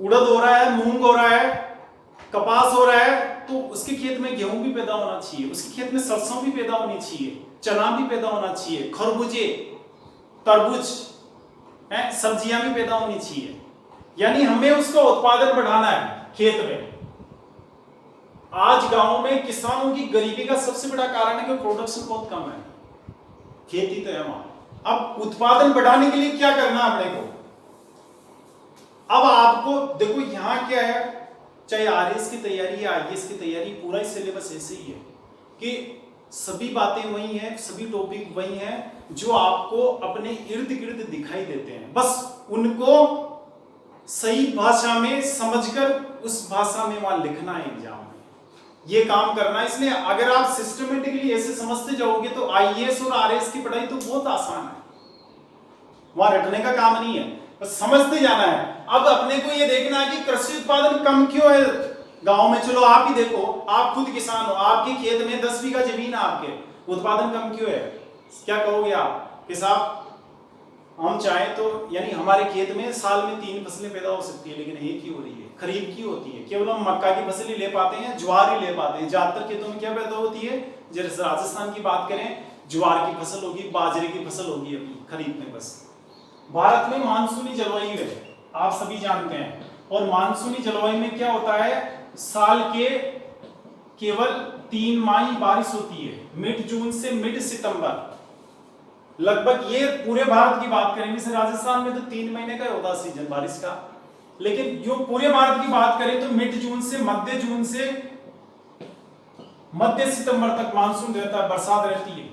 उड़द हो रहा है, मूंग हो रहा है, कपास हो रहा है, तो उसके खेत में गेहूं भी पैदा होना चाहिए, उसके खेत में सरसों भी पैदा होनी चाहिए, चना भी पैदा होना चाहिए, खरबूजे, तरबूज, हैं, सब्जियां भी पैदा होनी चाहिए। यानी हमें उसका उत्पादन बढ़ाना है खेत में। आज गांव में किसानों की गरीबी का सबसे बड़ा कारण है कि प्रोडक्शन बहुत कम है, खेती तो है वहां। अब उत्पादन बढ़ाने के लिए क्या करना है अपने को, अब आपको देखो यहां क्या है, चाहे आरएस की तैयारी या आईएएस की तैयारी, पूरा ही सिलेबस ऐसे ही है कि सभी बातें वही हैं, सभी टॉपिक वही हैं जो आपको अपने इर्द गिर्द दिखाई देते हैं, बस उनको सही भाषा में समझकर उस भाषा में वहां लिखना है एग्जाम में, ये काम करना है। इसलिए अगर आप सिस्टमेटिकली ऐसे समझते जाओगे तो आईएएस और आरएस की पढ़ाई तो बहुत आसान है, वहां रटने का काम नहीं है, बस समझते जाना है। अब अपने को ये देखना है कि कृषि उत्पादन कम क्यों है गांव में। चलो आप ही देखो, आप खुद किसान हो, आपके खेत में 10 बीघा जमीन है, आपके उत्पादन कम क्यों है, क्या कहोगे आप कि साहब हम चाहें तो, यानी हमारे खेत में साल में 3 फसलें पैदा हो सकती है लेकिन एक ही हो रही है, खरीफ की होती है, केवल हम मक्का की फसल ही ले पाते हैं, ज्वार ही ले पाते हैं। ज्यादातर खेतों में क्या पैदा होती है, जैसे राजस्थान की बात करें ज्वार की फसल होगी, बाजरे की फसल होगी अभी खरीफ में। बस भारत में मानसूनी जलवायु है, आप सभी जानते हैं, और मानसूनी जलवायु में क्या होता है, साल के केवल 3 माह ही बारिश होती है, मिड जून से मिड सितंबर लगभग। ये पूरे भारत की बात करें, जैसे राजस्थान में तो 3 महीने का होता सीजन बारिश का, लेकिन जो पूरे भारत की बात करें तो मिड जून से मध्य जून से मध्य सितंबर तक मानसून रहता है, बरसात रहती है।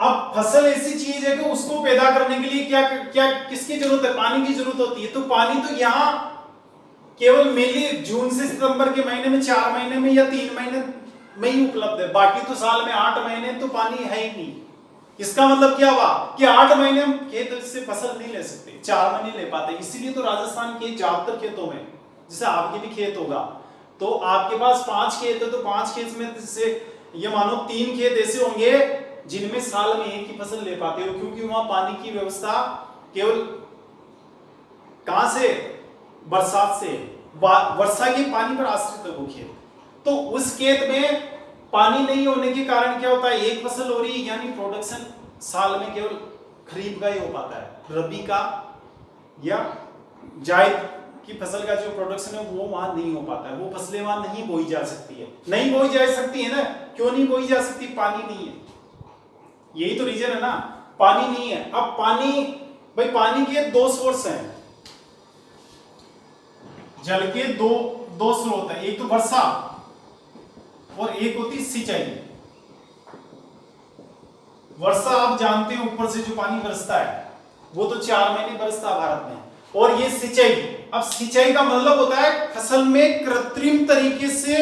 अब फसल ऐसी चीज है कि उसको पैदा करने के लिए क्या क्या किसकी जरूरत है? पानी की जरूरत होती है। तो पानी तो यहाँ केवल मेनली जून से सितंबर के महीने में, 4 महीने में या 3 महीने में ही उपलब्ध है। बाकी तो साल में 8 महीने तो पानी है ही नहीं। इसका मतलब क्या हुआ कि 8 महीने हम खेत से फसल नहीं ले सकते, 4 महीने ले पाते। इसीलिए तो राजस्थान के ज्यादातर खेतों में, जैसे आपके भी खेत होगा, तो आपके पास 5 खेत है, तो 5 खेत में से ये मानो 3 खेत ऐसे होंगे जिनमें साल में एक ही फसल ले पाते हो, क्योंकि वहां पानी की व्यवस्था केवल कहां से? बरसात से, वर्षा के पानी पर आश्रित है वो खेत। तो उस खेत में पानी नहीं होने के कारण क्या होता है? एक फसल हो रही है, यानी प्रोडक्शन साल में केवल खरीफ का ही हो पाता है। रबी का या जायद की फसल का जो प्रोडक्शन है वो वहां नहीं हो पाता है। वो फसलें वहां नहीं बोई जा सकती है। नहीं बोई जा सकती है ना, क्यों नहीं बोई जा सकती? पानी नहीं है, यही तो रीजन है ना, पानी नहीं है। अब पानी, भाई पानी के 2 सोर्स हैं, जल के दो स्रोत हैं, एक तो वर्षा और एक होती सिंचाई। वर्षा आप जानते हो, ऊपर से जो पानी बरसता है वो तो 4 महीने बरसता है भारत में। और ये सिंचाई, अब सिंचाई का मतलब होता है फसल में कृत्रिम तरीके से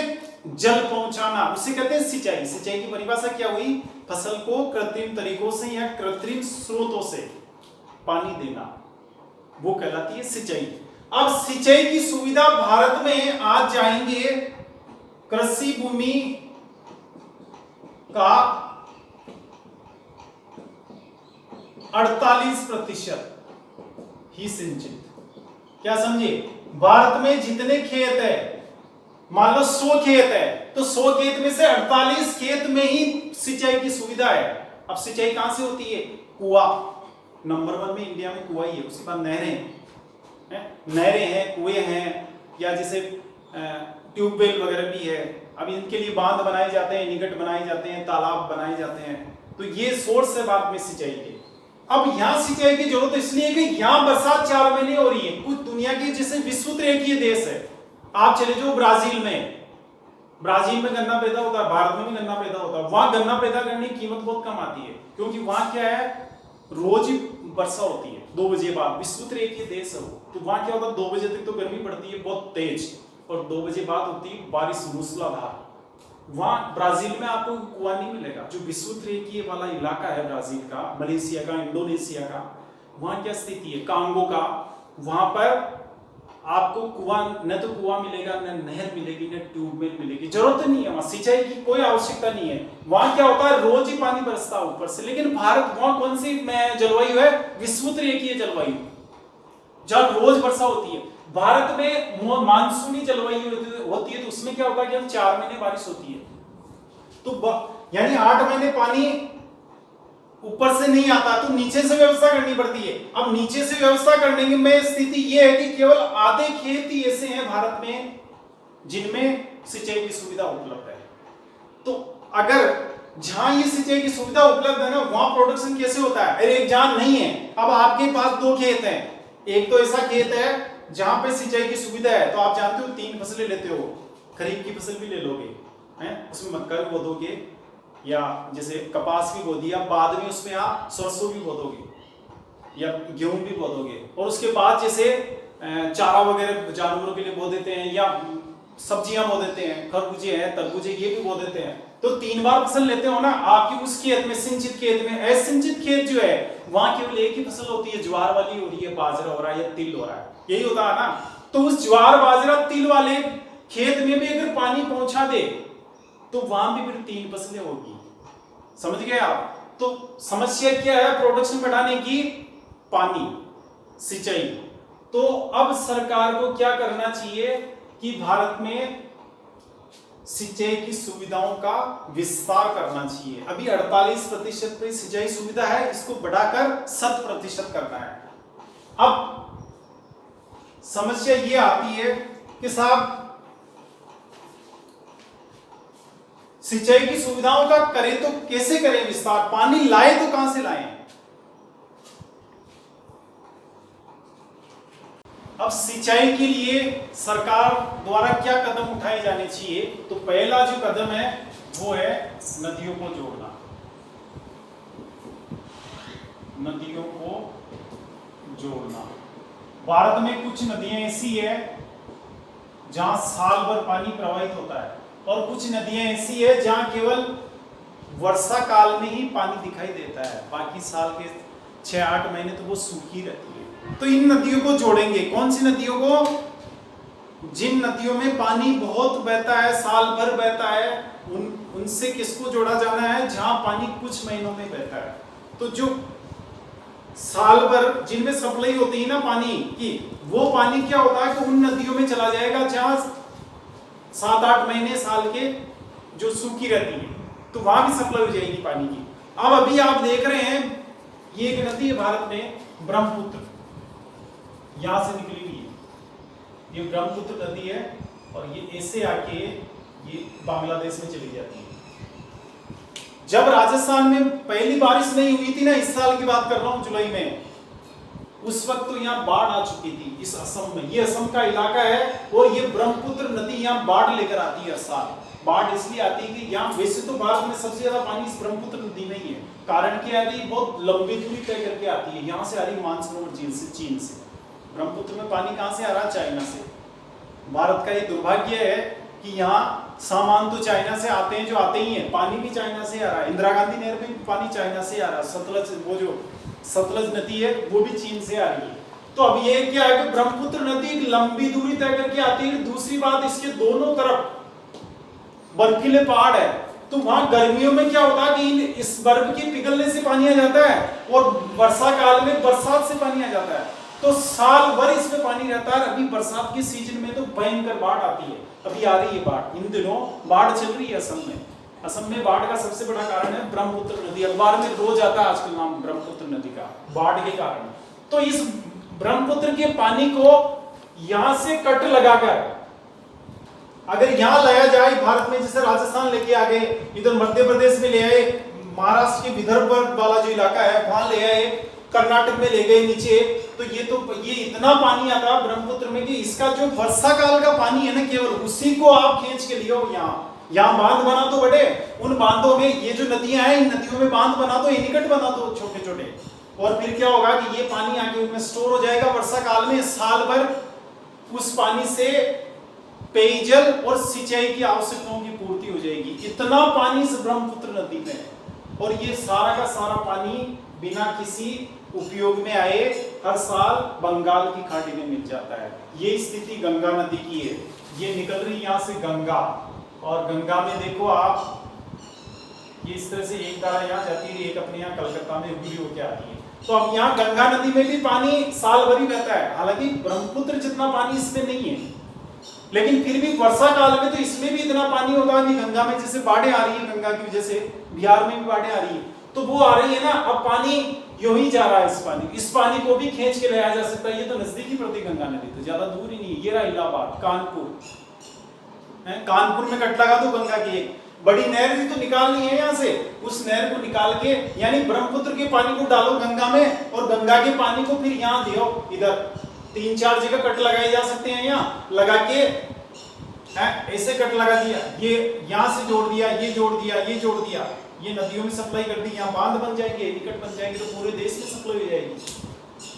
जल पहुंचाना, उसे कहते हैं सिंचाई। सिंचाई की परिभाषा क्या हुई? फसल को कृत्रिम तरीकों से या कृत्रिम स्रोतों से पानी देना, वो कहलाती है सिंचाई। अब सिंचाई की सुविधा भारत में आज जाएंगे कृषि भूमि का 48% ही सिंचित। क्या समझे? भारत में जितने खेत है, मान लो 100 खेत है, तो 100 खेत में से 48 खेत में ही सिंचाई की सुविधा है। अब सिंचाई कहां से होती है? कुआं। नंबर 1 में इंडिया में कुआं ही है, उसके बाद नहरें हैं, कुएं हैं, या जैसे ट्यूबवेल वगैरह भी है। अब इनके लिए बांध बनाए जाते हैं, निकट बनाए जाते हैं, तालाब बनाए जाते हैं। तो ये सोर्स है बाद में सिंचाई के। अब यहां सिंचाई की जरूरत इसलिए है कि यहां बरसात 4 महीने हो रही है। कुछ दुनिया के जैसे विश्वतरेखीय देश है, आप चले जाओ ब्राजील में गन्ना पैदा होता है, भारत में भी गन्ना पैदा होता है। वहां गन्ना पैदा करने की कीमत बहुत कम आती है, क्योंकि वहां क्या है, रोज वर्षा होती है 2 बजे बाद। विश्वतरेखीय देश है वो, तो वहां क्या होता है, 2 बजे तक तो गर्मी पड़ती है बहुत तेज, और 2 बजे बाद होती है बारिश मूसलाधार। वहां ब्राजील में आपको कुआं नहीं मिलेगा। जो विश्वतरेखीय वाला इलाका है ब्राजील का, मलेशिया का, इंडोनेशिया का, वहां क्या स्थिति है, कांगो का, वहां पर आपको कुआं, न तो कुआं मिलेगा, न नहर मिलेगी, न ट्यूबवेल मिलेगी। जरूरत नहीं है, वहां सिंचाई की कोई आवश्यकता नहीं है। वहां क्या होता है, रोज ही पानी बरसता है ऊपर से। लेकिन भारत, वहां कौन सी जलवायु है? विश्वतरेखीय जलवायु, जहां रोज वर्षा होती है। भारत में मानसूनी जलवायु होती है, तो उसमें क्या होता है कि 4 महीने बारिश होती है। तो यानी 8 महीने पानी ऊपर से नहीं आता, तो नीचे से व्यवस्था करनी पड़ती है। अब नीचे से व्यवस्था करने में स्थिति यह है कि केवल आधे खेत ही ऐसे हैं भारत में जिनमें सिंचाई की सुविधा उपलब्ध है। तो अगर जहां ये सिंचाई की सुविधा उपलब्ध है ना, वहां प्रोडक्शन कैसे होता है? अरे जहां नहीं है, अब आपके पास 2 खेत हैं, एक तो ऐसा खेत है जहां पे सिंचाई की सुविधा है, तो आप जानते हो 3 फसलें लेते हो, खरीफ की फसल भी ले लोगे, हैं, उसमें मक्का भी बो दोगे, या जैसे कपास भी बो दिया, बाद में उसमें आप सरसों भी बो दोगे या गेहूं भी बो दोगे, और उसके बाद जैसे चारा वगैरह जानवरों के लिए बो देते हैं, या सब्जियां बो देते हैं, खरबूजे हैं, तरबूजे, ये भी बो देते हैं। तो 3 बार फसल लेते हो ना आपकी उस खेत में, सिंचित खेत में। असिंचित खेत जो है वहां केवल एक ही फसल होती है, ज्वार वाली हो रही है, बाजरा हो रहा है या तिल हो रहा है, यही होता है ना। तो उस ज्वार बाजरा तिल वाले खेत में भी अगर पानी पहुंचा दे तो वहां भी फिर 3 फसलें होगी। समझ गए आप? तो समस्या क्या है प्रोडक्शन बढ़ाने की? पानी, सिंचाई। तो अब सरकार को क्या करना चाहिए कि भारत में सिंचाई की सुविधाओं का विस्तार करना चाहिए। अभी 48% पे सिंचाई सुविधा है, इसको बढ़ाकर 100% करना है। अब समस्या ये आती है कि साहब सिंचाई की सुविधाओं का करें तो कैसे करें विस्तार? पानी लाए तो कहां से लाएं? अब सिंचाई के लिए सरकार द्वारा क्या कदम उठाए जाने चाहिए? तो पहला जो कदम है वो है नदियों को जोड़ना। नदियों को जोड़ना। भारत में कुछ नदियां ऐसी है जहां साल भर पानी प्रवाहित होता है और कुछ नदियां ऐसी है जहां केवल वर्षा काल में ही पानी दिखाई देता है, बाकी साल के 6-8 महीने तो वो सूखी रहती है। तो इन नदियों को जोड़ेंगे। कौन सी नदियों को? जिन नदियों में पानी बहुत बहता है, साल भर बहता है, उनसे किसको जोड़ा जाना है? जहां पानी कुछ महीनों में बहता है। तो जो साल भर जिनमें सप्लाई होती है ना पानी की, वो पानी क्या होता है कि उन नदियों में चला जाएगा जहां 7-8 महीने साल के जो सूखी रहती है, तो वहां भी सप्लाई हो जाएगी पानी की। अब अभी आप देख रहे हैं ये एक नदी है भारत में, ब्रह्मपुत्र, यहां से निकली हुई है। ये ब्रह्मपुत्र नदी है और ये ऐसे आके ये बांग्लादेश में चली जाती है। जब राजस्थान में पहली बारिश नहीं हुई थी ना, इस साल की बात कर रहा हूं, जुलाई में, उस वक्त तो यहाँ बाढ़ आ चुकी थी इस असम में। ये असम का इलाका है और ये ब्रह्मपुत्र नदी यहाँ बाढ़ लेकर आती है हर साल। बाढ़ इसलिए आती है कि यहाँ वैसे तो भारत में सबसे ज्यादा पानी इस ब्रह्मपुत्र नदी में ही है। कारण क्या है? बहुत लंबी दूरी तय करके आती है। यहाँ से आ रही मानसरोवर झील से, चीन से। ब्रह्मपुत्र में पानी कहाँ से आ रहा है? चाइना से। भारत का ये दुर्भाग्य है कि यहाँ सामान तो चाइना से आते हैं, जो आते ही हैं, पानी भी चाइना से आ रहा है। इंदिरा गांधी नहर में पानी चाइना से आ रहा है। सतलज, वो जो सतलज नदी है वो भी चीन से आ रही है। तो अब ये क्या है कि ब्रह्मपुत्र नदी लंबी दूरी तय करके आती है। दूसरी बात, इसके दोनों तरफ बर्फीले पहाड़ है, तो वहां गर्मियों में क्या होता है कि इस बर्फ के पिघलने से पानी आ जाता है और वर्षा काल में बरसात से पानी आ जाता है। तो साल भर इसमें पानी रहता है। अभी बरसात के सीजन में तो भयंकर बाढ़ आती है। अभी आ रही है बाढ़, इन दिनों बाढ़ चल रही है असम में। असम में बाढ़ का सबसे बड़ा कारण है ब्रह्मपुत्र नदी। अखबार में रोज आता है आजकल नाम ब्रह्मपुत्र नदी का, बाढ़ के कारण। तो इस ब्रह्मपुत्र के पानी को यहां से कट लगाकर अगर यहां लाया जाए भारत में, जैसे राजस्थान लेके आ गए, इधर मध्य प्रदेश में ले आए, महाराष्ट्र के विदर्भ वाला जो इलाका है वहां ले आए, कर्नाटक में ले गए नीचे, तो ये इतना पानी आता है ब्रह्मपुत्र में कि इसका जो वर्षा काल का पानी है ना, केवल उसी को आप खींच के लियो। यहाँ बांध बना दो बड़े, उन बांधों में ये जो नदियां हैं, इन नदियों में बांध बना दो, एनीकट बना दो छोटे छोटे, और फिर क्या होगा कि ये पानी आके उनमें स्टोर हो जाएगा। वर्षा काल में साल भर उस पानी से पेयजल और सिंचाई की आवश्यकताओं की पूर्ति हो जाएगी। इतना पानी इस ब्रह्मपुत्र नदी में है, और ये सारा का सारा पानी बिना किसी उपयोग में आए हर साल बंगाल की खाड़ी में मिल जाता है। ये स्थिति गंगा नदी की है। ये निकल रही यहाँ से गंगा, और गंगा में देखो आप, ये इस तरह से एक धारा यहाँ जाती है, एक अपने यहाँ कलकत्ता में उगली होकर आती है। तो अब यहाँ गंगा नदी में भी पानी साल भर ही रहता है। हालांकि ब्रह्मपुत्र जितना पानी इसमें नहीं है, लेकिन फिर भी वर्षा काल में तो इसमें भी इतना पानी होता है कि गंगा में जैसे बाढ़ें आ रही है, गंगा की वजह से बिहार में भी बाढ़ें आ रही है, तो वो आ रही है ना। अब पानी यूं ही जा रहा है। इस पानी को भी खींच के लाया जा सकता है। ये तो नजदीकी पड़ती गंगा नदी, तो ज्यादा दूर ही नहीं है। ये रहा इलाहाबाद, कानपुर में कट लगा दो गंगा की। एक बड़ी नहर भी तो निकालनी है यहाँ से, उस नहर को निकाल के, यानी ब्रह्मपुत्र के पानी को डालो गंगा में, और गंगा के पानी को फिर यहाँ दियो। इधर 3-4 जगह कट लगाए जा सकते हैं। यहाँ लगा के ऐसे कट लगा दिया, ये यहाँ से जोड़ दिया, ये जोड़ दिया, ये जोड़ दिया, ये नदियों में सप्लाई कर दी, यहाँ बांध बन जाएंगे, निकट बन जाएंगे, तो पूरे देश में सप्लाई हो जाएगी।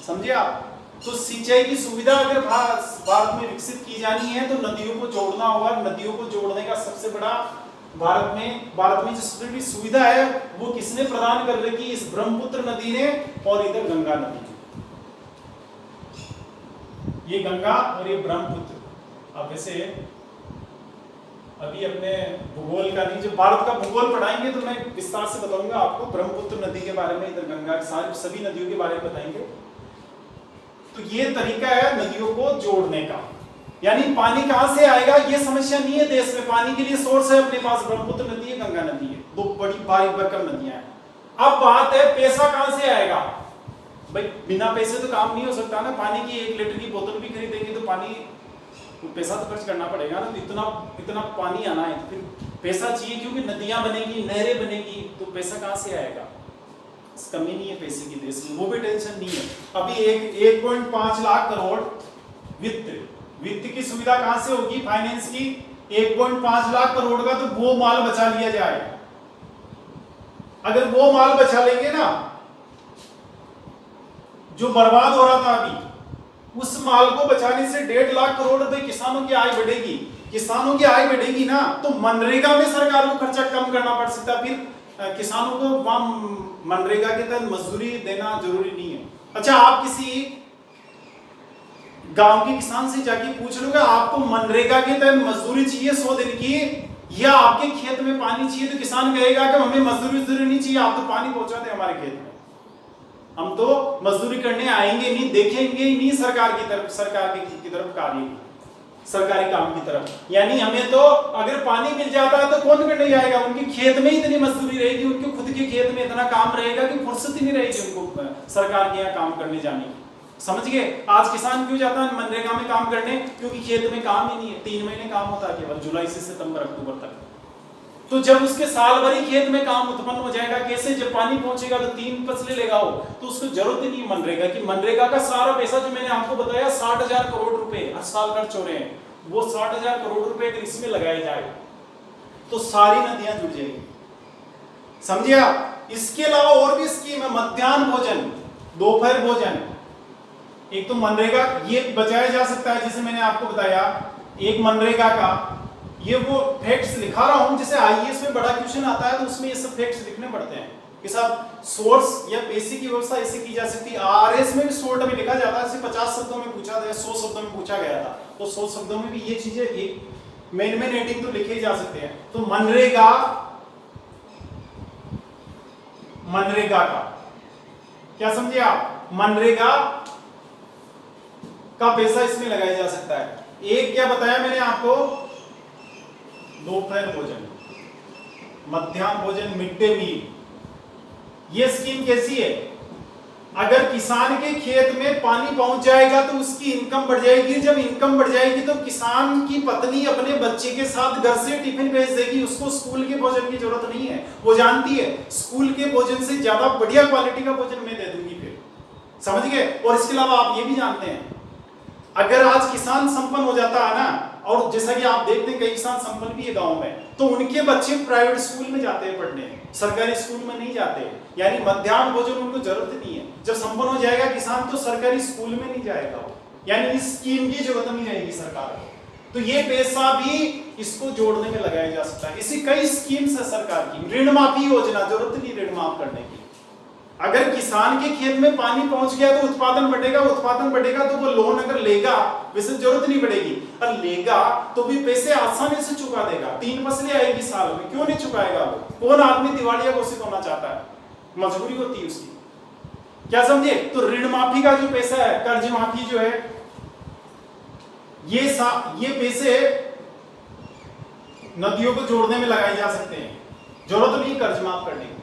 समझे आप? तो सिंचाई की सुविधा अगर भारत में विकसित की जानी है तो नदियों को जोड़ना होगा। नदियों को जोड़ने का सबसे बड़ा भारत में जो सबसे सुविधा है वो किसने प्रदान कर रखी? इस ब्रह्मपुत्र नदी ने, और इधर गंगा नदी ने। ये गंगा और ये ब्रह्मपुत्र। अब वैसे अभी अपने भूगोल का नहीं, जो भारत का भूगोल पढ़ाएंगे तो मैं विस्तार से बताऊंगा आपको ब्रह्मपुत्र नदी के बारे में, इधर गंगा के सभी नदियों के बारे में बताएंगे। तो ये तरीका है नदियों को जोड़ने का। यानी पानी कहां से आएगा ये समस्या नहीं है देश में। पानी के लिए सोर्स है अपने पास, ब्रह्मपुत्र नदी है, गंगा नदी है, दो बड़ी भारी भरकम नदियां हैं। अब बात है पैसा कहां से आएगा? भाई बिना पैसे तो काम नहीं हो सकता ना। पानी की 1 लीटर की बोतल भी खरीदेंगे तो पानी, पैसा तो खर्च करना पड़ेगा ना। तो इतना पानी आना है तो फिर पैसा चाहिए, क्योंकि नदियां बनेगी, नहरें बनेगी, तो पैसा कहां से आएगा? कमी नहीं है पैसे की देश में, वो भी टेंशन नहीं है। अभी 1.5 लाख करोड़ वित्त की सुविधा कहां से होगी? फाइनेंस की। 1.5 लाख करोड़ का तो वो माल बचा लिया जाए। अगर वो माल बचा लेंगे ना जो बर्बाद हो रहा था अभी, उस माल को बचाने से 1.5 लाख करोड़ रुपए किसानों की आय बढ़ेगी। किसानों की आय बढ़ेगी ना तो मनरेगा में सरकार को खर्चा कम करना पड़ सकता है। फिर किसानों को वहां मनरेगा के तहत मजदूरी देना जरूरी नहीं है। अच्छा, आप किसी गांव के किसान से जाके पूछ लोगे आपको मनरेगा के तहत मजदूरी चाहिए 100 दिन की, या आपके खेत में पानी चाहिए, तो किसान कहेगा कि हमें मजदूरी नहीं चाहिए, आप तो पानी पहुंचा दे हमारे खेत में, हम तो मजदूरी करने आएंगे नहीं, देखेंगे ही नहीं सरकार की तरफ कार्य, सरकारी काम की तरफ। यानी हमें तो अगर पानी मिल जाता है तो कौन करने जाएगा? उनके खेत में इतनी मजदूरी रहेगी, उनके खुद के खेत में इतना काम रहेगा कि फुर्सत ही नहीं रहेगी उनको सरकार के यहाँ काम करने जाने की। समझ गए? आज किसान क्यों जाता है मनरेगा में काम करने? क्योंकि खेत में काम ही नहीं है। 3 महीने काम होता है केवल, जुलाई से सितंबर अक्टूबर तक। तो जब उसके साल भरी खेत में काम उत्पन्न हो जाएगा, कैसे? जब पानी पहुंचेगा तो 3 फसलें लेगा हो, तो उसको जरूरत ही नहीं मनरेगा की। मनरेगा का सारा पैसा जो मैंने आपको बताया 60,000 करोड़ रुपए हर साल खर्च हो रहे हैं, वो 60,000 करोड़ रुपए अगर इसमें लगाए जाए तो सारी नदियां जुड़ जाएगी। समझे आप? इसके अलावा और भी स्कीम है, मध्याह्न भोजन, दोपहर भोजन। एक तो मनरेगा ये बचाया जा सकता है, जैसे मैंने आपको बताया, एक मनरेगा का ये वो फैक्ट्स लिखा रहा हूं, जैसे आईएएस में बड़ा क्वेश्चन आता है तो उसमें ये सब फैक्ट्स लिखने पड़ते हैं कि साहब सोर्स या पैसे की व्यवस्था ऐसे की जा सकती है। आरएस में भी शॉर्ट में लिखा जाता है, जैसे 50 शब्दों में पूछा था, 100 शब्दों में पूछा गया था, तो 100 शब्दों में भी ये चीजें एक मेन हेडिंग तो लिखे जा सकते हैं। तो मनरेगा का क्या समझे आप? मनरेगा का पैसा इसमें लगाया जा सकता है। एक क्या बताया मैंने आपको? दोपहर भोजन, मध्याह्न भोजन, मिड डे मील। ये स्कीम कैसी है? अगर किसान के खेत में पानी पहुंच जाएगा तो उसकी इनकम बढ़ जाएगी। जब इनकम बढ़ जाएगी तो किसान की पत्नी अपने बच्चे के साथ घर से टिफिन भेज देगी, उसको स्कूल के भोजन की जरूरत नहीं है। वो जानती है स्कूल के भोजन से ज्यादा बढ़िया क्वालिटी का भोजन मैं दे दूंगी। फिर समझ गए? और इसके अलावा आप ये भी जानते हैं, अगर आज किसान संपन्न हो जाता है ना, और जैसा कि आप देखते हैं कई किसान संपन्न भी है गांव में, तो उनके बच्चे प्राइवेट स्कूल में जाते हैं पढ़ने, सरकारी स्कूल में नहीं जाते। यानी मध्याह्न भोजन उनको जरूरत नहीं है। जब संपन्न हो जाएगा किसान तो सरकारी स्कूल में नहीं जाएगा वो, यानी इस स्कीम की जरूरत नहीं रहेगी सरकार को। तो ये पैसा भी इसको जोड़ने में लगाया जा सकता है। इसी कई स्कीम्स है सरकार की। ऋण माफी योजना, जरूरत नहीं ऋण माफ करने की। अगर किसान के खेत में पानी पहुंच गया तो उत्पादन बढ़ेगा तो वो लोन अगर लेगा वैसे जरूरत नहीं पड़ेगी, और लेगा तो भी पैसे आसानी से चुका देगा। 3 फसलें आएगी साल में, क्यों नहीं चुकाएगा वो? कौन आदमी दिवालिया घोषित होना चाहता है? मजबूरी होती है उसकी। क्या समझे? तो ऋण माफी का जो पैसा है, कर्ज माफी जो है, ये पैसे नदियों को जोड़ने में लगाए जा सकते हैं, जरूरत नहीं कर्ज माफ करने की।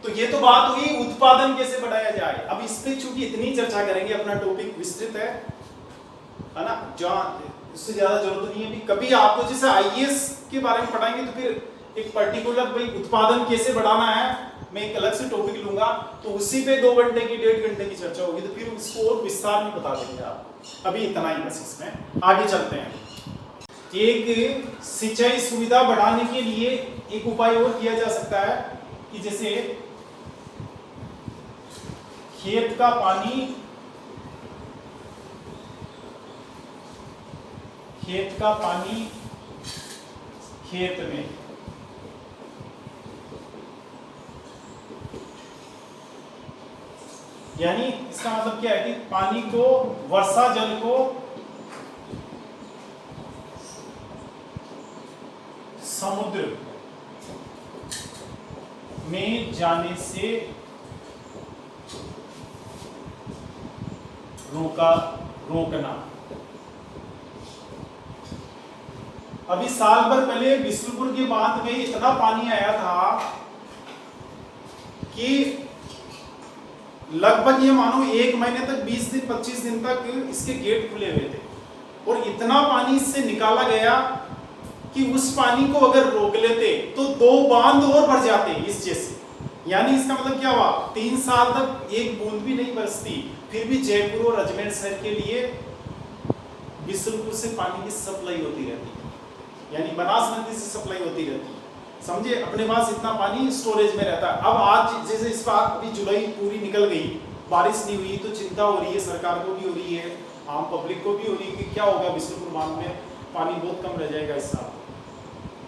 तो ये तो बात हुई उत्पादन कैसे बढ़ाया जाए। अब इस पे चूंकि इतनी चर्चा करेंगे, अपना टॉपिक विस्तृत है ना, जहां इससे ज्यादा जरूरत नहीं है। भी कभी आपको जैसे आईएएस के बारे में पढ़ाएंगे तो फिर एक पर्टिकुलर भाई उत्पादन कैसे बढ़ाना है मैं एक अलग से टॉपिक लूंगा, तो उसी पे 2 घंटे की 1.5 घंटे की चर्चा होगी, तो फिर उसको और विस्तार में बता देंगे आप। अभी इतना ही बस, इसमें आगे चलते हैं। एक सिंचाई सुविधा बढ़ाने के लिए एक उपाय और किया जा सकता है कि जैसे खेत का पानी खेत में, यानी इसका मतलब क्या है कि पानी को, वर्षा जल को समुद्र में जाने से रोकना। अभी साल भर पहले बिशुलपुर के बांध में इतना पानी आया था कि लगभग ये मानो 1 महीने तक, 20 दिन 25 दिन तक इसके गेट खुले हुए थे, और इतना पानी इससे निकाला गया कि उस पानी को अगर रोक लेते तो 2 बांध और भर जाते इस जैसे। यानी इसका मतलब क्या हुआ, 3 साल तक एक बूंद भी नहीं बरसती, फिर भी जयपुर और अजमेर शहर के लिए बिशुनपुर से पानी की सप्लाई होती रहती है, यानी बनास नदी से सप्लाई होती रहती है। समझे, अपने पास इतना पानी स्टोरेज में रहता है। अब आज जैसे इस बार अभी जुलाई पूरी निकल गई, बारिश नहीं हुई, तो चिंता हो रही है, सरकार को भी हो रही है, आम पब्लिक को भी हो रही है कि क्या होगा, बिशुनपुर बांध में पानी बहुत कम रह जाएगा इस साल,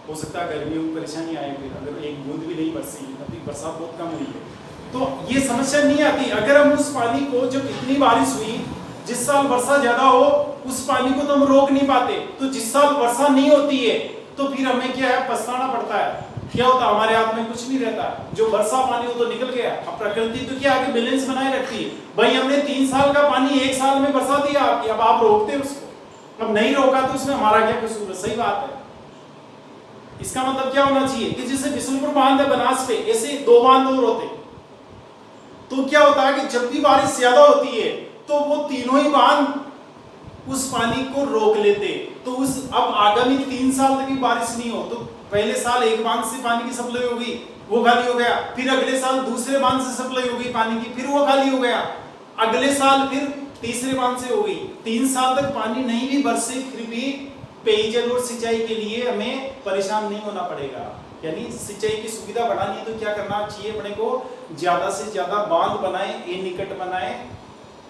हो सकता है गर्मियों में परेशानी आए, फिर अगर एक बूंद भी नहीं बरसी, अभी बरसात बहुत कम हुई है, तो ये समस्या नहीं आती। अगर हम उस पानी को, जब इतनी बारिश हुई, जिस साल वर्षा ज्यादा हो उस पानी को तो हम रोक नहीं पाते, तो जिस साल वर्षा नहीं होती है तो फिर हमें क्या है, पछताना पड़ता है। क्या होता है, हमारे हाथ में कुछ नहीं रहता, जो वर्षा पानी हो तो निकल गया। अब प्रकृति तो क्या आगे बैलेंस बनाए रखती है, भाई हमने 3 साल का पानी 1 साल में बरसा दिया आपकी, अब आप रोकते उसको, अब नहीं रोका तो उसमें हमारा क्या कसूर है, सही बात है। इसका मतलब क्या होना चाहिए कि जैसे बिशुनपुर बांध है बनास पे, ऐसे 2 बांध और होते, तो क्या होता है कि जब भी बारिश ज्यादा होती है तो वो तीनों ही बांध उस पानी को रोक लेते, तो उस अब आगामी 3 साल तक भी बारिश नहीं हो, तो पहले साल एक बांध से पानी की सप्लाई होगी, वो खाली हो गया, फिर अगले साल दूसरे बांध से सप्लाई होगी पानी की, फिर वो खाली हो गया, अगले साल फिर तीसरे बांध से हो गई। 3 साल तक पानी नहीं भी बरसे फिर भी पेयजल और सिंचाई के लिए हमें परेशान नहीं होना पड़ेगा। यानी सिंचाई की सुविधा बढ़ानी है तो क्या करना चाहिए, अपने को ज्यादा से ज्यादा बांध बनाए, एनीकट बनाए,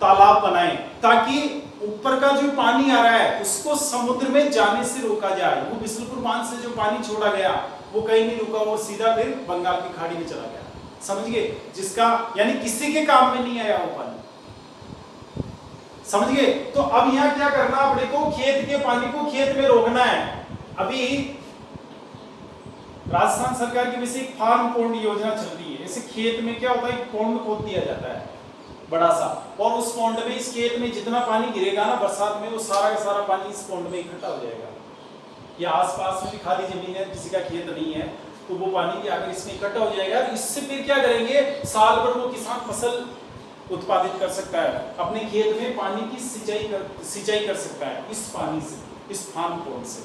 तालाब बनाए, ताकि ऊपर का जो पानी आ रहा है उसको समुद्र में जाने से रोका जाए। वो बिशुनपुर बांध से जो पानी छोड़ा गया वो कहीं नहीं रुका, वो सीधा फिर बंगाल की खाड़ी में चला गया, समझ गए, जिसका यानी किसी के काम में नहीं आया वो पानी, समझ गए। तो अब यहाँ क्या करना, अपने को खेत के पानी को खेत में रोकना है। अभी राजस्थान सरकार की वैसे एक फार्म पॉन्ड योजना चल रही है, ऐसे खेत में क्या होता है, एक पॉन्ड खोद दिया जाता है बड़ा सा, और उस पॉन्ड में, इस खेत में जितना पानी गिरेगा ना बरसात में, वो सारा का सारा पानी इस पॉन्ड में इकट्ठा हो जाएगा। या आसपास में भी खाली जमीन है, किसी का खेत नहीं है, तो वो पानी भी आकर इसमें इकट्ठा हो जाएगा। इससे फिर क्या करेंगे, साल भर वो किसान फसल उत्पादित कर सकता है, अपने खेत में पानी की सिंचाई कर सकता है इस पानी से, इस फार्म पॉन्ड से।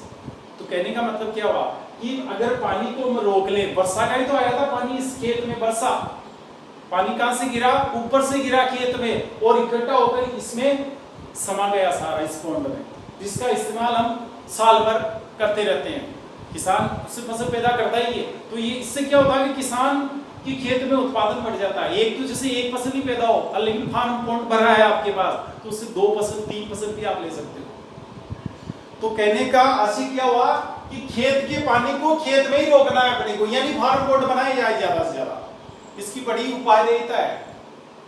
तो कहने का मतलब क्या हुआ कि अगर पानी को हम रोक ले, वर्षा का ही तो आया था पानी इस खेत में, वर्षा पानी कहां से गिरा, ऊपर से गिरा खेत में, और इकट्ठा होकर इसमें समा गया सारा इस पॉन्ड में, जिसका इस्तेमाल हम साल भर करते रहते हैं। किसान उससे फसल पैदा करता ही है, तो ये इससे क्या होता है कि किसान की खेत में उत्पादन बढ़ जाता है। एक तो जैसे एक फसल ही पैदा हो, लेकिन फार्म पॉन्ड भरा है आपके पास, तो उससे 2 फसल 3 फसल भी आप ले सकते हो। तो कहने का आशय क्या हुआ कि खेत के पानी को खेत में ही रोकना है अपने को, यानी फार्म पॉन्ड बनाए जाए ज्यादा से ज्यादा, इसकी बड़ी उपादेयता है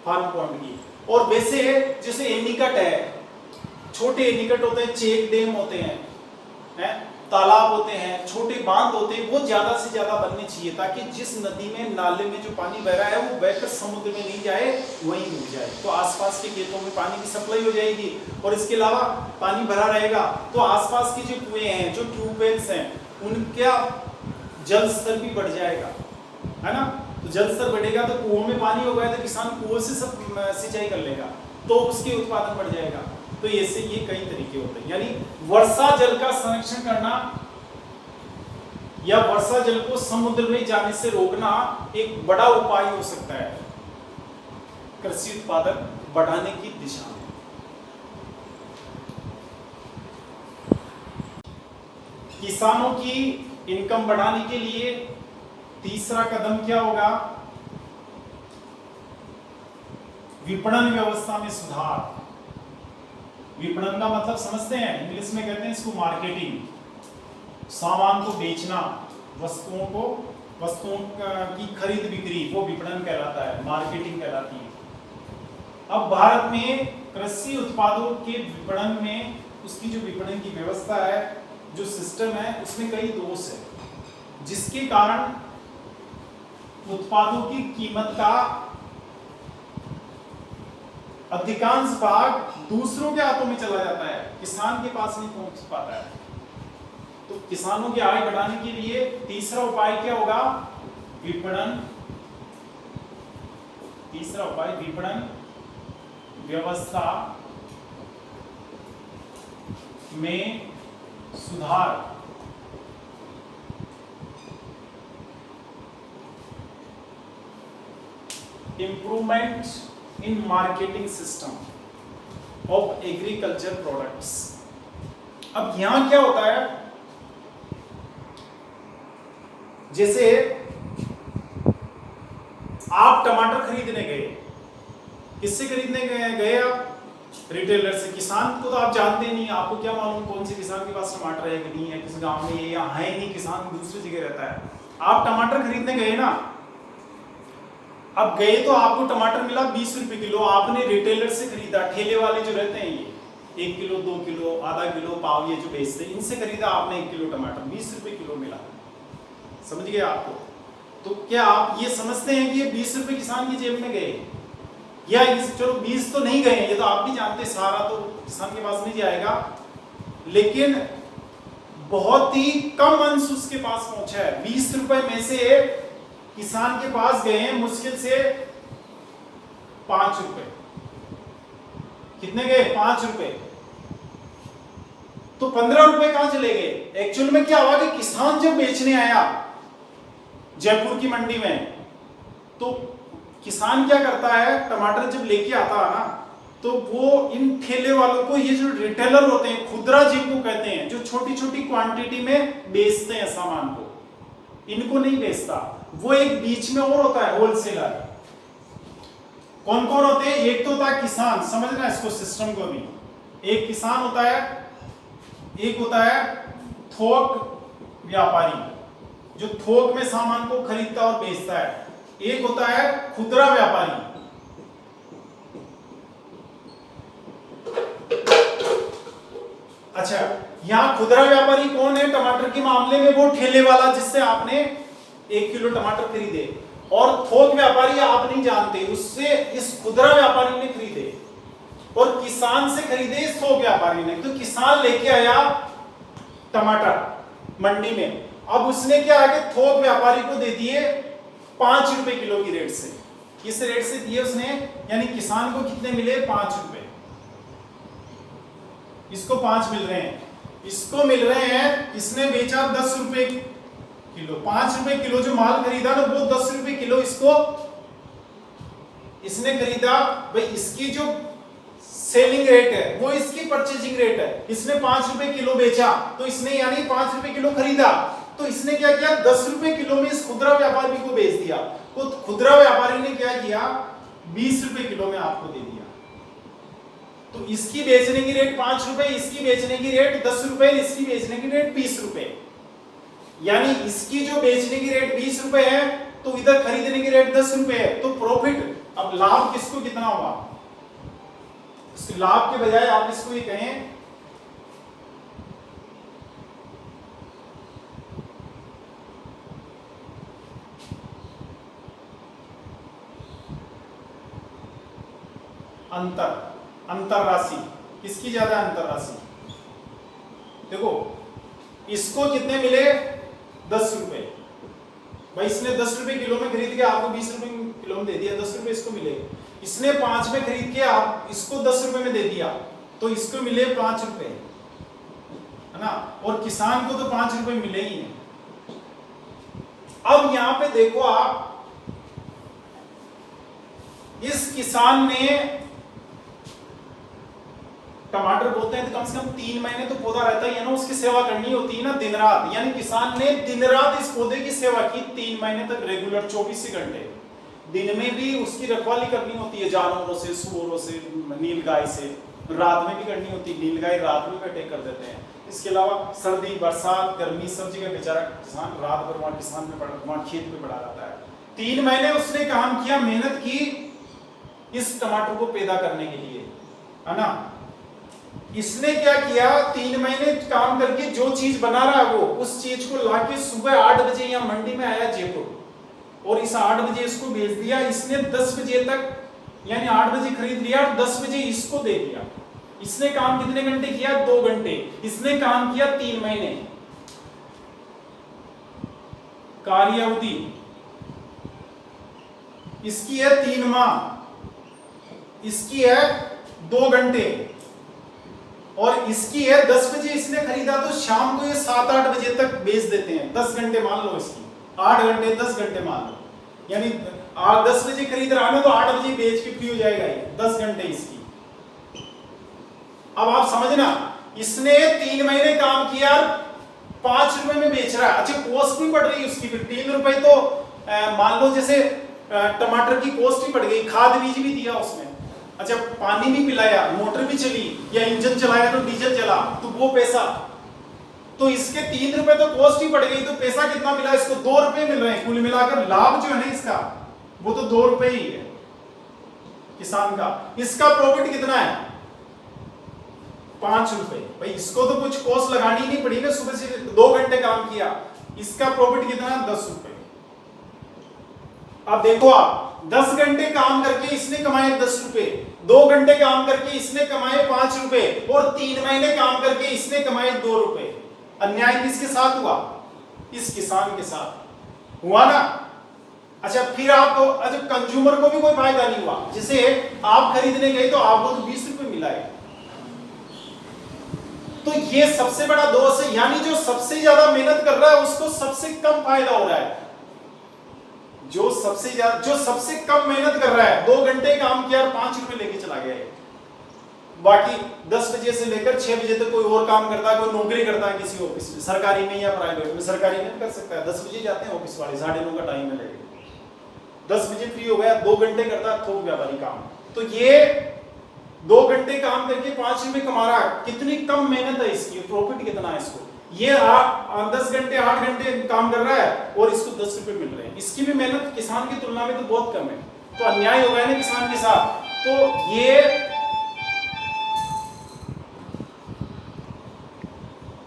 फार्म पॉन्ड की। और वैसे जैसे एनीकट है, छोटे एनीकट होते हैं, चेक डैम होते हैं, तालाब होते हैं, छोटे बांध होते हैं, वो ज्यादा से ज्यादा बनने चाहिए, ताकि जिस नदी में, नाले में जो पानी बह रहा है वो बहकर समुद्र में नहीं जाए, वहीं रुक जाए, तो आसपास के खेतों में पानी की सप्लाई हो जाएगी। और इसके अलावा पानी भरा रहेगा तो आसपास के जो कुएं हैं, जो ट्यूबवेल्स हैं, उनका जल स्तर भी बढ़ जाएगा, है ना। तो जल स्तर बढ़ेगा तो कुओं में पानी होगा, तो किसान कुओं से सब सिंचाई कर लेगा, तो उसके उत्पादन बढ़ जाएगा। तो ऐसे ये कई तरीके होते हैं, यानी वर्षा जल का संरक्षण करना या वर्षा जल को समुद्र में जाने से रोकना एक बड़ा उपाय हो सकता है कृषि उत्पादन बढ़ाने की दिशा में। किसानों की इनकम बढ़ाने के लिए तीसरा कदम क्या होगा, विपणन व्यवस्था में सुधार। विपणन का मतलब समझते हैं, इंग्लिश में कहते हैं इसको मार्केटिंग, सामान को बेचना, वस्तुओं की खरीद बिक्री, वो विपणन कहलाता है, मार्केटिंग कहलाती है। अब भारत में कृषि उत्पादों के विपणन में, उसकी जो विपणन की व्यवस्था है, जो सिस्टम है, उसमें कई दोष है, जिसके कारण उत्पादों की कीमत का अधिकांश भाग दूसरों के हाथों में चला जाता है, किसान के पास नहीं पहुंच पाता है। तो किसानों की आय बढ़ाने के लिए तीसरा उपाय क्या होगा, विपणन। तीसरा उपाय विपणन व्यवस्था में सुधार। Improvement in marketing system of agriculture products. अब यहां क्या होता है, जैसे आप टमाटर खरीदने गए, किससे खरीदने गए आप? रिटेलर से। किसान को तो आप जानते नहीं, आपको क्या मालूम कौन से किसान के पास टमाटर है कि नहीं है, किस गांव में है या है नहीं, किसान दूसरी जगह रहता है। आप टमाटर खरीदने गए ना, अब गए तो आपको टमाटर मिला 20 रुपए किलो, आपने रिटेलर से खरीदा, ठेले वाले जो रहते हैं ये 1 किलो 2 किलो आधा किलो पाव ये जो बेचते हैं, इनसे खरीदा आपने 1 किलो टमाटर 20 रुपए किलो मिला। समझ गए आपको? तो क्या आप ये समझते हैं कि ये 20 रुपए किसान की जेब में गए, या इस चलो 20 तो नहीं गए, ये तो आप भी जानते, सारा तो किसान के पास नहीं जाएगा, लेकिन बहुत ही कम अंश उसके पास पहुंचा है। 20 रुपए में से किसान के पास गए हैं मुश्किल से 5 रुपए। कितने गए? 5 रुपए। तो 15 रुपए कहां चले गए? एक्चुअल में क्या हुआ कि किसान जब बेचने आया जयपुर की मंडी में, तो किसान क्या करता है, टमाटर जब लेके आता है ना, तो वो इन ठेले वालों को, ये जो रिटेलर होते हैं, खुदरा जिनको कहते हैं, जो छोटी छोटी क्वांटिटी में बेचते हैं सामान को, इनको नहीं बेचता। वो एक बीच में और होता है होलसेलर। कौन कौन होते हैं? एक तो होता है किसान, समझना इसको सिस्टम को भी। एक किसान होता है, एक होता है थोक व्यापारी जो थोक में सामान को खरीदता और बेचता है, एक होता है खुदरा व्यापारी। अच्छा, यहां खुदरा व्यापारी कौन है टमाटर के मामले में? वो ठेले वाला जिससे आपने 1 किलो टमाटर खरीदे, और थोक व्यापारी आप नहीं जानते, उससे इस खुदरा व्यापारी ने खरीदे, और किसान से खरीदे इस थोक व्यापारी ने। तो किसान लेके आया टमाटर मंडी में, अब उसने क्या आगे थोक व्यापारी को दे दिए 5 रुपए किलो की रेट से। किस रेट से दिए उसने? यानी किसान को कितने मिले? 5 रुपए। इसको 5 मिल रहे हैं, इसको मिल रहे हैं, इसने बेचा 10 रुपए किलो। 5 रुपए किलो जो माल खरीदा ना, वो 10 रुपए किलो इसको इसने खरीदा। भाई इसकी जो सेलिंग रेट है वो इसकी परचेजिंग रेट है, इसने 5 रुपए किलो बेचा, तो इसने यानी 5 रुपए किलो खरीदा, तो इसने क्या किया? 10 रुपए किलो में इस खुदरा व्यापारी को बेच दिया। तो खुदरा व्यापारी ने क्या किया? 20 रुपए किलो में आपको दे दिया। तो इसकी बेचने की रेट 5 रुपए, इसकी बेचने की रेट 10 रुपए, इसकी बेचने की रेट 20 रुपए। यानी इसकी जो बेचने की रेट 20 रुपए है, तो इधर खरीदने की रेट 10 रुपए है। तो प्रॉफिट, अब लाभ किसको कितना हुआ? लाभ के बजाय आप इसको ये कहें अंतर राशि। किसकी ज्यादा अंतर राशि? देखो इसको कितने मिले? 10 रुपए। भाई इसने 10 रुपए किलो में खरीद के आपको 20 रुपए किलो में दे दिया, 10 रुपए इसको मिले। इसने 5 में खरीद के आप इसको 10 रुपए में दे दिया, तो इसको मिले 5 रुपए, है ना? और किसान को तो 5 रुपए मिले ही नहीं। अब यहां पे देखो आप, इस किसान ने टमाटर बोते हैं तो कम से कम 3 महीने तो पौधा रहता ही है ना, उसकी सेवा करनी होती है ना दिन रात। यानी किसान ने दिन रात इस पौधे की सेवा की 3 महीने तक रेगुलर 24 घंटे। दिन में भी उसकी रखवाली करनी होती है, जानवरों से, सुअरों से, नीलगाय से। रात में भी करनी होती है, नीलगाय रात में भी अटैक कर देते हैं। इसके अलावा सर्दी, बरसात, गर्मी, सब जगह बेचारा किसान रात भर वहां किसान में वहां खेत में पड़ा रहता है। 3 महीने उसने काम किया, मेहनत की इस टमाटर को पैदा करने के लिए, है ना? इसने क्या किया? 3 महीने काम करके जो चीज बना रहा है वो, उस चीज को लाके सुबह 8 बजे यहाँ मंडी में आया जयपुर, और इस 8 बजे इसको भेज दिया। इसने 10 बजे तक, यानी 8 बजे खरीद लिया, 10 बजे इसको दे दिया। इसने काम कितने घंटे किया? 2 घंटे। इसने काम किया 3 महीने। कार्य अवधि इसकी है 3 माह, इसकी है 2 घंटे, और इसकी है 10 बजे इसने खरीदा, तो शाम को ये 7-8 बजे तक बेच देते हैं। 10 घंटे मान लो इसकी, 8 घंटे 10 घंटे मान लो। यानी 10 बजे खरीद रहा है ना तो 8 बजे बेच के फ्री हो जाएगा ये, 10 घंटे इसकी। अब आप समझना, इसने 3 महीने काम किया, 5 रुपए में बेच रहा है। अच्छा, कॉस्ट भी बढ़ रही है उसकी, फिर 3 रुपए तो मान लो जैसे टमाटर की कॉस्ट भी बढ़ गई, खाद बीज भी दिया उसमें, अच्छा पानी भी पिलाया, मोटर भी चली, या इंजन चलाया तो डीजल चला, तो वो पैसा, तो इसके 3 रुपए तो कॉस्ट ही बढ़ गई, तो पैसा कितना मिला इसको? 2 रुपए मिल रहे हैं। कुल मिलाकर लाभ जो है ना इसका, वो तो 2 रुपए ही है किसान का। इसका प्रॉफिट कितना है? 5 रुपए। भाई इसको तो कुछ कॉस्ट लगानी नहीं पड़ी ना, सुबह से 2 घंटे काम किया, इसका प्रॉफिट कितना? 10 रुपए। अब देखो आप, 10 घंटे काम करके इसने कमाए 10 रुपए, 2 घंटे काम करके इसने कमाए 5 रुपए, और 3 महीने काम करके इसने कमाए 2 रुपए। अन्याय किसके साथ हुआ? इस किसान के साथ हुआ ना। अच्छा, फिर आपको, अच्छा कंज्यूमर को भी कोई फायदा नहीं हुआ। जैसे आप खरीदने गए तो आपको तो 20 रुपए मिला है, तो ये सबसे बड़ा दोष है। यानी जो सबसे ज्यादा मेहनत कर रहा है उसको सबसे कम फायदा हो रहा है। जो सबसे कम मेहनत कर रहा है, 2 घंटे काम किया और 5 रुपए लेके चला गया है। बाकी 10 बजे से लेकर 6 बजे तक कोई और काम करता है, कोई नौकरी करता है किसी ऑफिस में, सरकारी में या प्राइवेट में। सरकारी में कर सकता है, 10 बजे जाते हैं ऑफिस वाले, 9:30 का टाइम है, लेके 10 बजे फ्री हो गया, 2 घंटे करता है थोक व्यापारी काम। तो ये 2 घंटे काम करके 5 रुपए कमा रहा है, कितनी कम मेहनत है इसकी, प्रॉफिट कितना है इसको। ये 10 घंटे 8 घंटे काम कर रहा है और इसको 10 रुपए मिल रहे हैं, इसकी भी मेहनत किसान की तुलना में तो बहुत कम है। तो अन्याय हो गया ना किसान के साथ। तो ये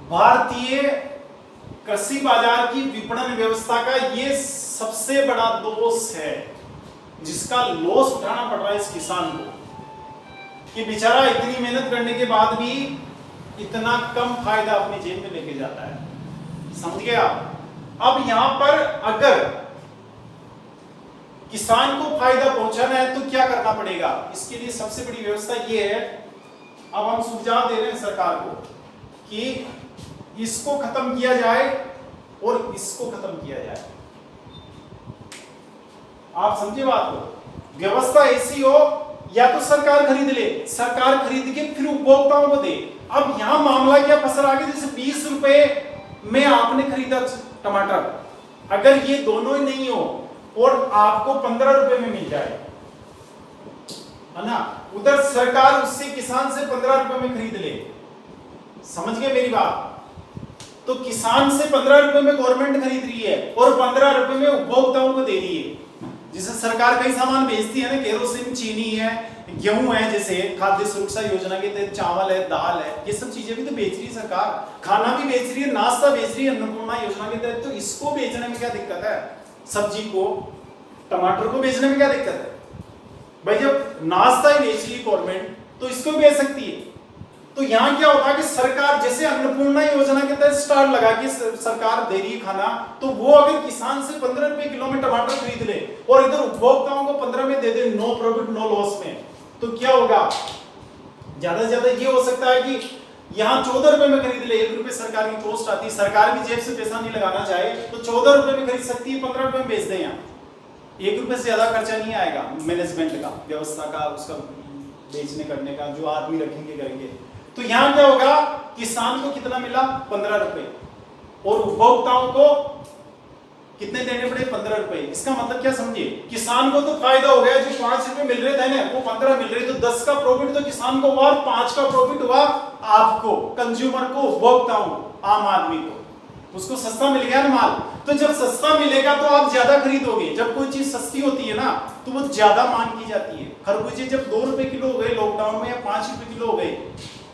भारतीय कृषि बाजार की विपणन व्यवस्था का ये सबसे बड़ा दोष है, जिसका लॉस उठाना पड़ रहा है इस किसान को, कि बेचारा इतनी मेहनत करने के बाद भी इतना कम फायदा अपनी जेब में लेके जाता है। समझ गए आप? अब यहां पर अगर किसान को फायदा पहुंचाना है तो क्या करना पड़ेगा? इसके लिए सबसे बड़ी व्यवस्था ये है, अब हम सुझाव दे रहे हैं सरकार को कि इसको खत्म किया जाए और इसको खत्म किया जाए। आप समझे बात को? व्यवस्था ऐसी हो, या तो सरकार खरीद ले, सरकार खरीद के फिर उपभोक्ताओं को दे। अब यहां मामला क्या फंस रहा है, जैसे 20 रुपए में आपने खरीदा टमाटर, अगर ये दोनों ही नहीं हो और आपको 15 रुपए में मिल जाए, है ना, उधर सरकार उससे किसान से 15 रुपए में खरीद ले। समझ गए मेरी बात? तो किसान से 15 रुपए में गवर्नमेंट खरीद रही है और 15 रुपए में उपभोक्ताओं को दे रही है। जैसे सरकार कई सामान बेचती है ना, केरोसिन, चीनी है, गेहूं है, जैसे खाद्य सुरक्षा योजना के तहत चावल है, दाल है, ये सब चीजें भी तो बेच रही है सरकार। खाना भी बेच रही है, नाश्ता बेच रही है अन्नपूर्णा योजना के तहत। तो इसको बेचने में क्या दिक्कत है? सब्जी को, टमाटर को बेचने में क्या दिक्कत है? भाई जब नाश्ता ही बेच रही गवर्नमेंट तो इसको भी बेच सकती है। तो यहां क्या होता है कि सरकार जैसे अन्नपूर्णा योजना के तहत स्टार लगा के सरकार दे रही है खाना, तो वो अगर किसान से 15 रुपए किलो में टमाटर खरीद ले और इधर उपभोक्ताओं को 15 में दे दे, नो प्रॉफिट नो लॉस में, तो क्या होगा? ज्यादा से ज्यादा ये हो सकता है कि यहाँ 14 रुपए में खरीद ले, 1 रुपए सरकार की कॉस्ट आती है, सरकार की जेब से पैसा नहीं लगाना चाहे तो 14 रुपए में खरीद सकती है, 15 रुपए में बेच दे। यहाँ 1 रुपए से ज्यादा खर्चा नहीं आएगा मैनेजमेंट का, व्यवस्था का, उसका बेचने करने का, जो आदमी रखेंगे करेंगे। तो यहां क्या होगा? किसान को कितना मिला? 15 रुपए, और उपभोक्ताओं को कितने देने पड़े? 15 रुपए। इसका मतलब क्या समझिए, किसान को तो फायदा हो गया, जो 5 रुपए मिल रहे थे ना वो 15 मिल रहे, तो 10 का प्रॉफिट तो किसान को हुआ और 5 का प्रॉफिट हुआ आपको, कंज्यूमर को, उपभोक्ताओं को, आम आदमी को। उसको सस्ता मिल गया ना माल। तो जब सस्ता मिलेगा तो आप ज्यादा खरीदोगे। जब कोई चीज सस्ती होती है ना तो वो ज्यादा मांग की जाती है। खरबूजे जब 2 रुपए किलो हो गए लॉकडाउन में, या 5 रुपए किलो हो गए,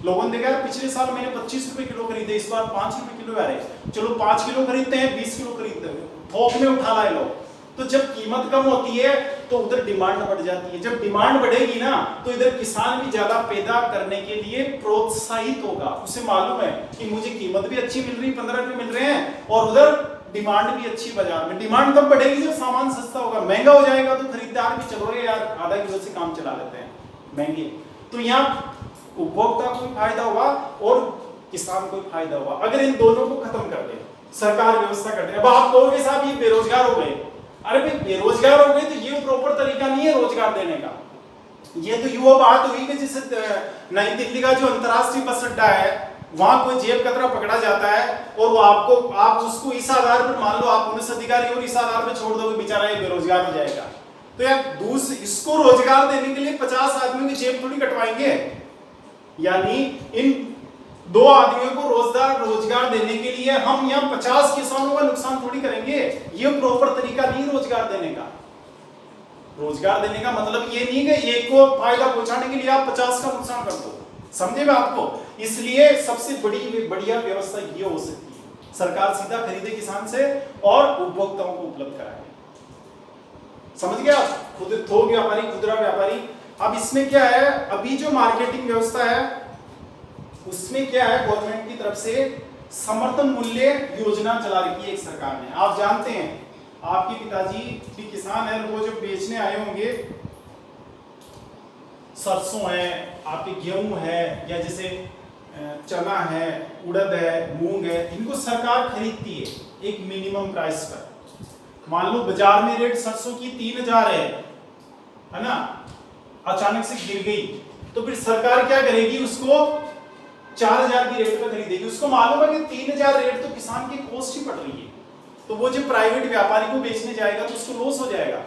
लोगों ने देखा पिछले साल मैंने 25 रुपए किलो खरीदे, इस बार 5 रुपए किलो आ रहे, चलो 5 किलो खरीदते हैं, 20 किलो खरीदते हैं, थोक में उठा लाए लोग। तो जब कीमत कम होती है तो उधर डिमांड बढ़ जाती है। जब डिमांड बढ़ेगी ना तो इधर किसान भी ज्यादा पैदा करने के लिए प्रोत्साहित होगा। उसे मालूम है कि मुझे कीमत भी अच्छी मिल रही, 15 रुपए मिल रहे हैं, और उधर डिमांड भी अच्छी बाजार में। डिमांड तब बढ़ेगी जब सामान सस्ता होगा। महंगा हो जाएगा तो खरीदार भी चलो रे यार, आधा किलो से काम चला लेते हैं, महंगे। तो यहाँ उपभोक्ता को भी फायदा हुआ और किसान को भी फायदा हुआ, अगर इन दोनों को खत्म कर दे, सरकार व्यवस्था कर दे। अब आप कहोगे साहब ये बेरोजगार हो गए, अरे भाई बेरोजगार हो गए तो ये प्रॉपर तरीका नहीं है रोजगार देने का। ये तो युवा बात हुई कि जैसे नई दिल्ली का जो अंतरराष्ट्रीय बस अड्डा है वहां कोई जेब कतरा पकड़ा जाता है और वो आप उसको इस आधार पर, मान लो आप पुलिस अधिकारी और इस आधार पर छोड़ दोगे बेचारा ये बेरोजगार हो जाएगा। तो यार इसको रोजगार देने के लिए 50 आदमियों की जेब थोड़ी कटवाएंगे। यानी इन 2 आदमियों को रोजगार देने के लिए हम यहाँ 50 किसानों का नुकसान थोड़ी करेंगे। ये प्रॉपर तरीका नहीं रोजगार देने का। रोजगार देने का मतलब ये नहीं कि एक को फायदा पहुंचाने के लिए आप 50 का नुकसान कर दो। समझे बात को? इसलिए सबसे बढ़िया व्यवस्था ये हो सकती है, सरकार सीधा खरीदे किसान से और उपभोक्ताओं को उपलब्ध कराए। समझ गया? खुद थोक व्यापारी, खुदरा व्यापारी। अब इसमें क्या है, अभी जो मार्केटिंग व्यवस्था है उसमें क्या है, गवर्नमेंट की तरफ से समर्थन मूल्य योजना चला रखी है एक सरकार ने। आप जानते हैं आपके पिताजी भी किसान है, वो जो बेचने आए होंगे सरसों है, आपके गेहूं है, या जैसे चना है, उड़द है, मूंग है, इनको सरकार खरीदती है एक मिनिमम प्राइस पर। मान लो बाजार में रेट सरसों की 3000 है ना, अचानक से गिर गई तो फिर सरकार क्या करेगी, उसको 4000 की रेट पर खरीदेगी। उसको मालूम है कि 3000 रेट तो किसान की कॉस्ट ही पड़ रही है, तो वो जो प्राइवेट व्यापारी को बेचने जाएगा तो उसको लॉस हो जाएगा।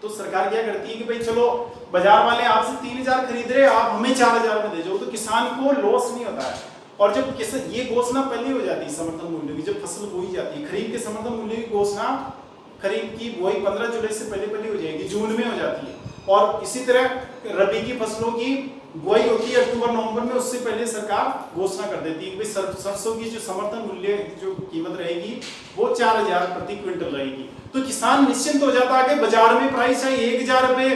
तो सरकार क्या करती है कि भाई चलो बाजार वाले आपसे 3000 खरीद रहे, आप हमें 4000 में दे जाओ, तो किसान को लॉस नहीं होता है। और जब ये घोषणा पहले हो जाती है समर्थन मूल्य की, जब फसल बोई जाती है, खरीफ के समर्थन मूल्य की घोषणा खरीफ की बुआई 15 जुलाई से पहले हो जाएगी, जून में हो जाती है। और इसी तरह रबी की फसलों की बुआई होती है अक्टूबर नवंबर में, उससे पहले सरकार घोषणा कर देती है कि सरसों की जो समर्थन मूल्य जो कीमत रहेगी वो 4000 प्रति क्विंटल रहेगी। तो किसान निश्चिंत हो जाता है कि बाजार में प्राइस है 1000 रुपए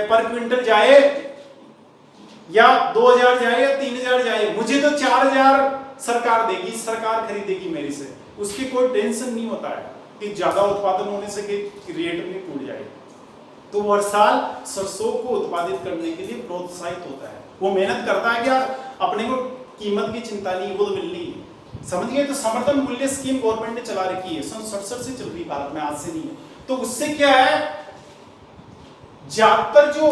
पर क्विंटल जाए या 2000 जाए या 3000 जाए, मुझे तो 4000 सरकार देगी, सरकार खरीदेगी मेरे से। उसकी कोई टेंशन नहीं होता है कि ज्यादा उत्पादन होने से कि रेट नहीं टूट जाए। तो हर साल सरसों को उत्पादित करने के लिए प्रोत्साहित होता है, वो मेहनत करता है कि यार अपने को कीमत की चिंता नहीं, वो तो मिलनी है। समझ गए? तो समर्थन मूल्य स्कीम गवर्नमेंट ने चला रखी है, सन 67 से चल रही भारत में, आज से नहीं है। तो उससे क्या है, ज्यादातर जो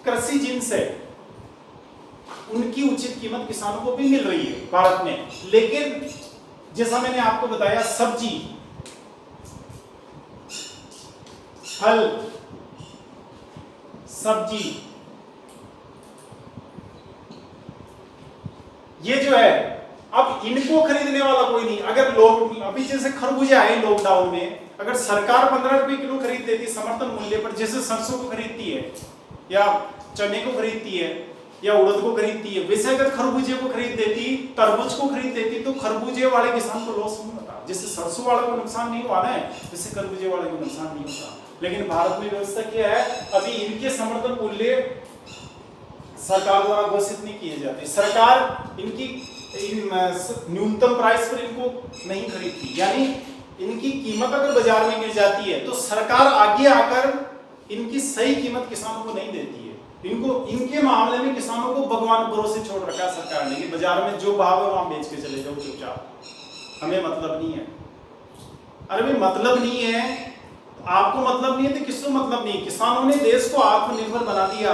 कृषि जिन्स है उनकी उचित कीमत किसानों को भी मिल रही है भारत में। लेकिन जैसा मैंने आपको बताया, सब्जी, फल, सब्जी, ये जो है, अब इनको खरीदने वाला कोई नहीं। अगर लोग अभी जैसे खरबूजे आए लॉकडाउन में, अगर सरकार 15 रुपए किलो खरीद देती समर्थन मूल्य पर, जैसे सरसों को खरीदती है या चने को खरीदती है या उड़द को खरीदती है, वैसे अगर खरबूजे को खरीद देती, तरबूज को खरीद देती, तो खरबूजे वाले किसान को लॉस नहीं होता। जैसे सरसों वाले को नुकसान नहीं हुआ है, वैसे खरबूजे वाले को नुकसान नहीं होता। लेकिन भारत में व्यवस्था क्या है, अभी इनके समर्थन मूल्य सरकार द्वारा घोषित नहीं किए जाते। सरकार इनकी न्यूनतम प्राइस पर इनको नहीं खरीदती, यानी इनकी कीमत अगर बाजार में गिर जाती है तो सरकार आगे आकर इनकी सही कीमत किसानों को नहीं देती है। इनके मामले में किसानों को भगवान भरोसे छोड़ रखा है सरकार ने कि बाजार में जो भाव है वहां बेच के चले जाओ चुपचाप, हमें मतलब नहीं है। अरे भाई मतलब नहीं है, आपको मतलब नहीं है तो किसको मतलब नहीं? किसानों ने देश को आत्मनिर्भर बना दिया।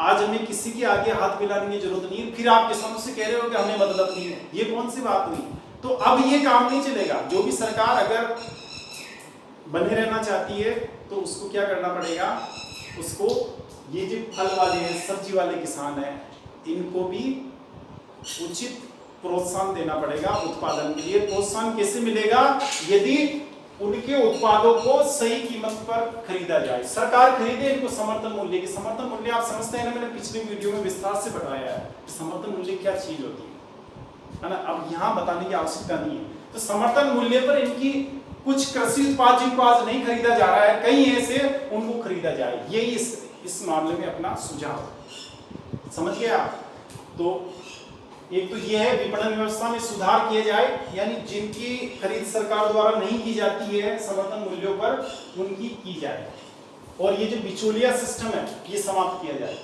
आज हमें किसी के आगे हाथ फैलाने की जरूरत नहीं है, फिर आप किसानों से कह रहे हो कि हमें मतलब नहीं है, ये कौन सी बात हुई? तो अब ये काम नहीं चलेगा। जो भी सरकार अगर बने रहना चाहती है तो उसको क्या करना पड़ेगा, उसको ये जो फल वाले हैं, सब्जी वाले किसान हैं, इनको भी उचित प्रोत्साहन देना पड़ेगा उत्पादन के लिए। प्रोत्साहन कैसे मिलेगा? यदि उनके उत्पादों को सही कीमत पर खरीदा जाए, सरकार खरीदे इनको समर्थन मूल्य की। समर्थन मूल्य आप समझते हैं ना, मैंने पिछले वीडियो में विस्तार से बताया है समर्थन मूल्य क्या चीज होती है ना, अब यहाँ बताने की आवश्यकता नहीं है। तो समर्थन मूल्य पर इनकी कुछ कृषि उत्पाद जिनको आज नहीं खरीदा जा रहा है, कई ऐसे उनको खरीदा जाए, यही इस मामले में अपना सुझाव। समझ गए आप? तो एक तो ये है विपणन व्यवस्था में सुधार किए जाए, यानी जिनकी खरीद सरकार द्वारा नहीं की जाती है समर्थन मूल्यों पर, उनकी की जाए, और ये जो बिचौलिया सिस्टम है ये समाप्त किया जाए।